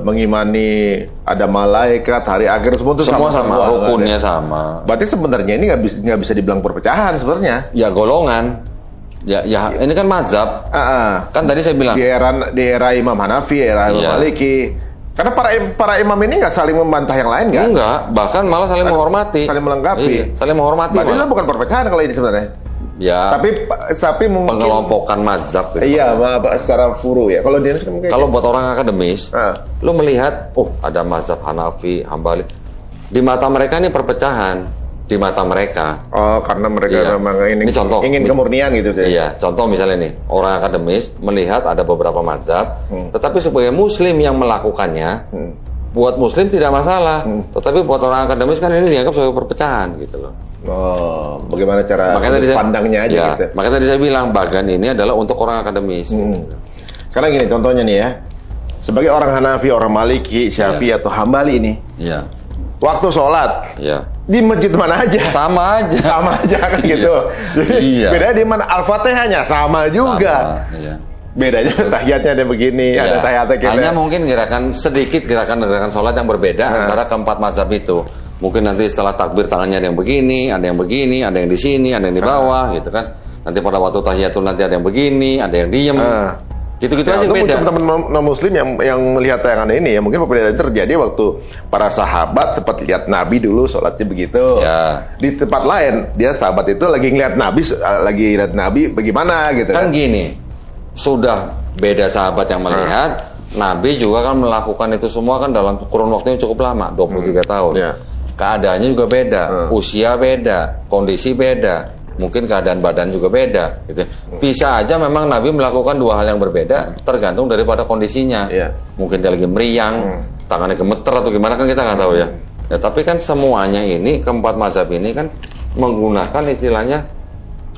mengimani ada malaikat, hari akhir, semua itu Semua sama, rukunnya kan, ya. sama. Berarti sebenarnya ini nggak bisa dibilang perpecahan sebenarnya. Ya golongan. Ya ini kan mazhab. Kan tadi saya bilang. Di era Imam Hanafi, era Imam Maliki. Karena para imam ini nggak saling membantah yang lain kan? Enggak, bahkan malah saling menghormati. Saling melengkapi. Iya, saling menghormati. Berarti malah. itu bukan perpecahan kalau ini sebenarnya. Ya. Tapi mungkin pengelompokan mazhab. Gitu. Iya, secara furu ya. Kalau dia mungkin kalau buat orang akademis, lu melihat, ada mazhab Hanafi, Hambali. Di mata mereka ini perpecahan. Di mata mereka. Oh, karena mereka memang ini contoh, ingin kemurnian gitu. Iya, contoh misalnya nih, orang akademis melihat ada beberapa mazhab, tetapi sebagai muslim yang melakukannya, buat muslim tidak masalah. Tetapi buat orang akademis kan ini dianggap sebagai perpecahan gitu loh. Oh, bagaimana cara pandangnya aja ya, gitu. Makanya tadi saya bilang bagan ini adalah untuk orang akademis. Sekarang gini contohnya nih ya. Sebagai orang Hanafi, orang Maliki, Syafi'i atau Hambali ini. Iya. Waktu sholat. Iya. Di masjid mana aja. Sama aja kan gitu. Jadi bedanya di mana Al-Fatihahnya sama juga. Sama, iya. Bedanya tahiyatnya ada begini, ada tahiyatnya kita. Hanya mungkin gerakan sholat yang berbeda antara keempat mazhab itu. Mungkin nanti setelah takbir tangannya ada yang begini, ada yang begini, ada yang di sini, ada yang di bawah, gitu kan. Nanti pada waktu tahiyatul nanti ada yang begini, ada yang diem. Gitu-gitu aja beda. Teman-teman non-muslim yang melihat tayangan ini ya mungkin perbedaan terjadi waktu para sahabat sempat lihat Nabi dulu sholatnya begitu. Ya. Di tempat lain dia sahabat itu lagi ngeliat Nabi bagaimana gitu kan. Gini, sudah beda sahabat yang melihat, Nabi juga kan melakukan itu semua kan dalam kurun waktu yang cukup lama, 23 tahun. Ya. Keadaannya juga beda, usia beda, kondisi beda, mungkin keadaan badan juga beda. Gitu. Bisa aja memang Nabi melakukan dua hal yang berbeda, tergantung daripada kondisinya. Ya. Mungkin dia lagi meriang, tangannya gemeter atau gimana kan kita nggak tahu ya. Ya. Tapi kan semuanya ini, keempat mazhab ini kan menggunakan istilahnya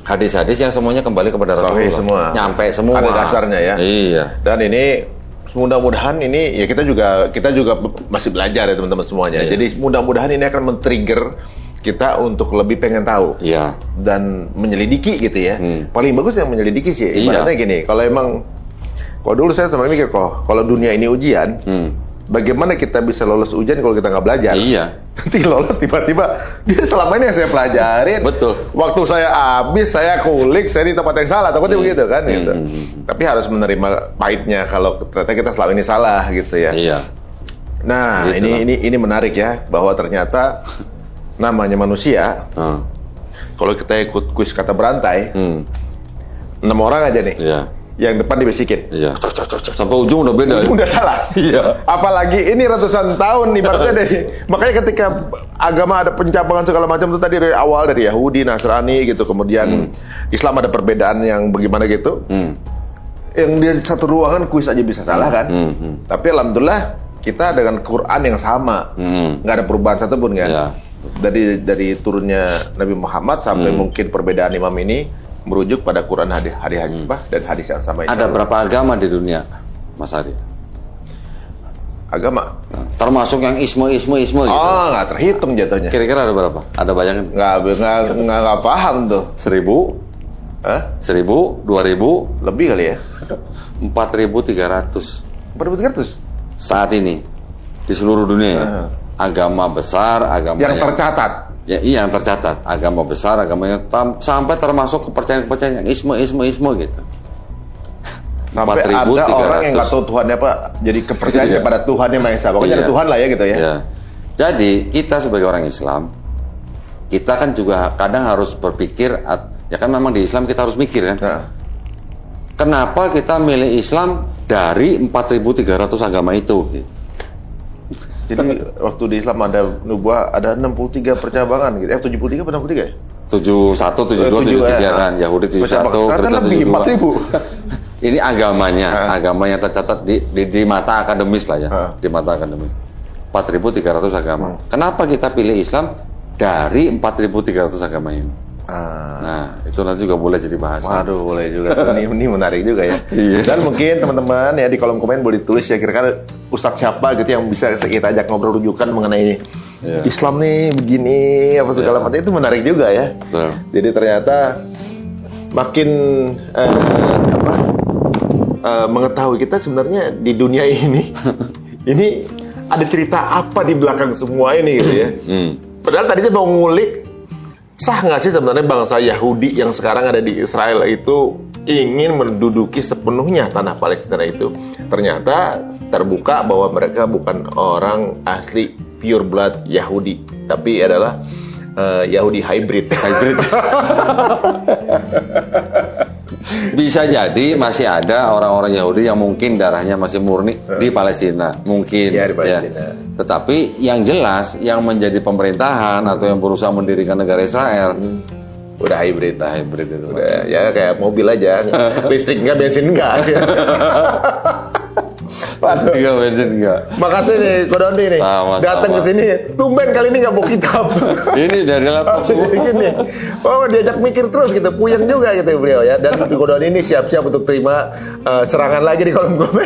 hadis-hadis yang semuanya kembali kepada Rasulullah. Semua. Nyampe semua. Ada dasarnya ya. Iya. Dan ini mudah-mudahan ini ya kita juga masih belajar ya teman-teman semuanya. Iya. Jadi mudah-mudahan ini akan men-trigger kita untuk lebih pengen tahu. Iya. Dan menyelidiki gitu ya. Paling bagus yang menyelidiki sih. Ibaratnya gini, kalau dulu saya teman mikir kalau dunia ini ujian, bagaimana kita bisa lolos ujian kalau kita nggak belajar? Iya. Nanti lolos tiba-tiba dia selama ini yang saya pelajarin. Betul. Waktu saya habis, saya kulik, saya di tempat yang salah. Takutnya begitu kan? Gitu. Tapi harus menerima pahitnya kalau ternyata kita selama ini salah gitu ya. Iya. Nah, Gitu ini menarik ya bahwa ternyata namanya manusia. Kalau kita ikut kuis kata berantai, 6 orang aja nih. Iya. Yang depan dibisikin. Iya. Sampai ujung udah beda. Udah salah. Iya. Apalagi ini ratusan tahun ibaratnya makanya ketika agama ada pencabangan segala macam itu tadi dari awal dari Yahudi, Nasrani gitu, kemudian Islam ada perbedaan yang bagaimana gitu. Yang di satu ruangan kuis aja bisa salah kan. Tapi alhamdulillah kita dengan Quran yang sama. Nggak ada perubahan satupun kan. Iya. Dari turunnya Nabi Muhammad sampai mungkin perbedaan imam ini merujuk pada Quran dan hadis yang sama. Ada berapa agama di dunia, Mas Ari? Agama? Termasuk yang ismu gitu. Oh, nggak terhitung jatuhnya. Kira-kira ada berapa? Ada bayangan? Nggak paham tuh. 1000? Hah? 1000? 2000? Lebih kali ya? 4.300. 4.300? Saat ini di seluruh dunia ya. Agama besar, agama yang tercatat. Ya, iya yang tercatat. Agama besar, agama yang sampai termasuk kepercayaan-kepercayaan yang ismu gitu. Sampai ada orang yang nggak tahu Tuhannya apa, jadi kepercayaan kepada Tuhan yang Maha Esa. Pokoknya ada Tuhan lah ya gitu ya. Iya. Jadi kita sebagai orang Islam, kita kan juga kadang harus berpikir, ya kan memang di Islam kita harus mikir kan. Kenapa kita milih Islam dari 4.300 agama itu? Jadi waktu di Islam ada nubuah, ada 63 percabangan gitu. 73 apa 63 ya? 71, 72, 73 kan. Yahudi 71, Kristen 72. Ini agamanya, agama yang tercatat di mata akademis lah ya. Di mata akademis. 4.300 agama. Kenapa kita pilih Islam dari 4.300 agama ini? Nah, itu nanti juga boleh jadi bahasan. Waduh, boleh juga. Ini menarik juga ya. Iya. Dan mungkin teman-teman ya di kolom komen boleh ditulis ya kira-kira ustadz siapa gitu yang bisa kita ajak ngobrol rujukan mengenai Islam nih begini apa segala macam. Itu menarik juga ya. Jadi ternyata makin mengetahui kita sebenarnya di dunia ini ini ada cerita apa di belakang semua ini gitu ya. Padahal tadinya mau ngulik, sah nggak sih sebenarnya bangsa Yahudi yang sekarang ada di Israel itu ingin menduduki sepenuhnya tanah Palestina itu. Ternyata terbuka bahwa mereka bukan orang asli pure blood Yahudi, tapi adalah Yahudi hybrid. Bisa jadi masih ada orang-orang Yahudi yang mungkin darahnya masih murni di Palestina, mungkin. Ya, di Palestina. Ya. Tetapi yang jelas yang menjadi pemerintahan atau yang berusaha mendirikan negara Israel udah hybrid. Udah hybrid itu. Udah ya kayak mobil aja, listrik enggak, bensin enggak. Enggak, bensin enggak. Makasih nih Kodoni nih, datang ke sini. Tumben kali ini nggak bawa kitab. Ini dari laptop. Jadi gini, diajak mikir terus gitu, puyeng juga gitu beliau ya. Dan Kodoni ini siap-siap untuk terima serangan lagi di kolom komen.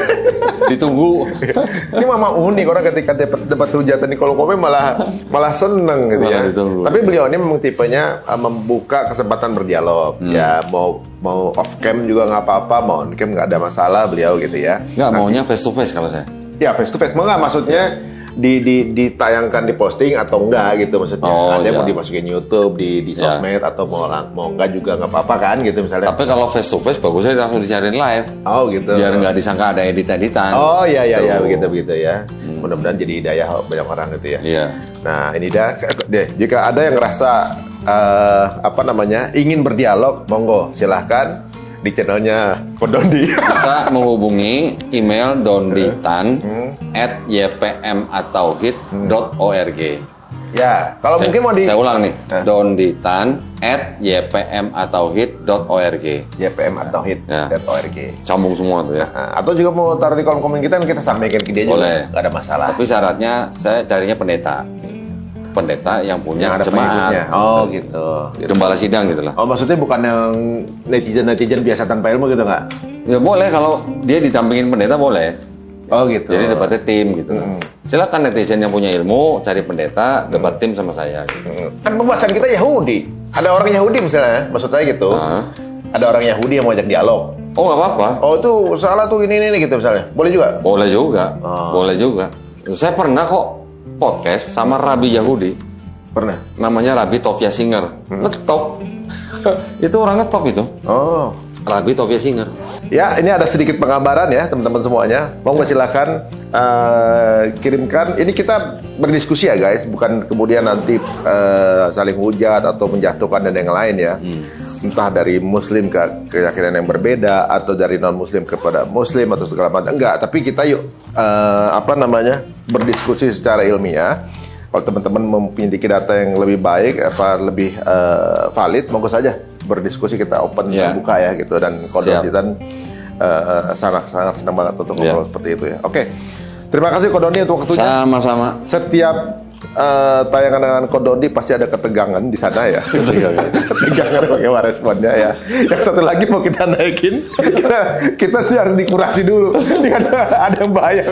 Ditunggu. Ini mama unik orang ketika dapat hujatan di kolom komen malah seneng gitu ya. Ditunggu. Tapi beliau ini memang tipenya membuka kesempatan berdialog. Ya mau off cam juga nggak apa-apa, mau on cam nggak ada masalah beliau gitu ya. Nggak, maunya face to face kalau saya. Ya face to face, enggak maksudnya ditayangkan di posting atau enggak gitu maksudnya. Ada yang mau dimasukin YouTube di sosmed atau mau enggak juga nggak apa-apa kan gitu misalnya. Tapi kalau face to face bagusnya langsung dicariin live. Oh gitu. Biar nggak disangka ada edit-editan. Oh iya begitu ya. Mudah-mudahan jadi hidayah banyak orang gitu ya. Iya. Nah ini jika ada yang ngerasa ingin berdialog, monggo silahkan di channelnya Kodoni. Bisa menghubungi email donditan@ypmatauhid.org. Ya, kalau mungkin mau saya ulang nih, donditan@ypmatauhid.org. ypmatauhid.org. Sambung semua tuh ya. Atau juga mau taruh di kolom komen kita sampaikan ke dia juga. Boleh. Nggak ada masalah. Tapi syaratnya saya carinya pendeta yang punya jemaat. Oh gitu. Gembala sidang gitu lah. Oh maksudnya bukan yang netizen biasa tanpa ilmu gitu nggak? Ya boleh, kalau dia ditampingin pendeta boleh. Oh gitu. Jadi debatnya tim gitu. Silakan netizen yang punya ilmu cari pendeta, debat tim sama saya. Gitu. Kan pembahasan kita Yahudi. Ada orang Yahudi misalnya, maksud saya gitu. Ada orang Yahudi yang mau ajak dialog. Oh nggak apa-apa. Oh itu salah tuh ini gitu misalnya. Boleh juga? Boleh juga. Boleh juga. Saya pernah kok podcast sama Rabi Yahudi. Pernah? Namanya Rabi Tovia Singer. Ngetop. Itu orang ngetop itu. Oh. Rabi Tovia Singer. Ya, ini ada sedikit penggambaran ya teman-teman semuanya. Monggo silakan kirimkan. Ini kita berdiskusi ya guys, bukan kemudian nanti saling hujat atau menjatuhkan dan yang lain ya. Entah dari Muslim ke keyakinan yang berbeda atau dari non Muslim kepada Muslim atau segala macam. Enggak, tapi kita berdiskusi secara ilmiah. Kalau teman-teman memiliki data yang lebih baik, lebih valid, monggo saja berdiskusi, kita open terbuka ya gitu. Dan Kodoni dan sangat senang banget untuk ngobrol seperti itu ya. Oke, terima kasih Kodoni untuk waktunya. Sama-sama. Setiap tayangan dengan Kodoni pasti ada ketegangan di sana ya. Ketegangan bagaimana responnya ya. Yang satu lagi mau kita naikin, kita harus dikurasi dulu. Ada yang bahaya.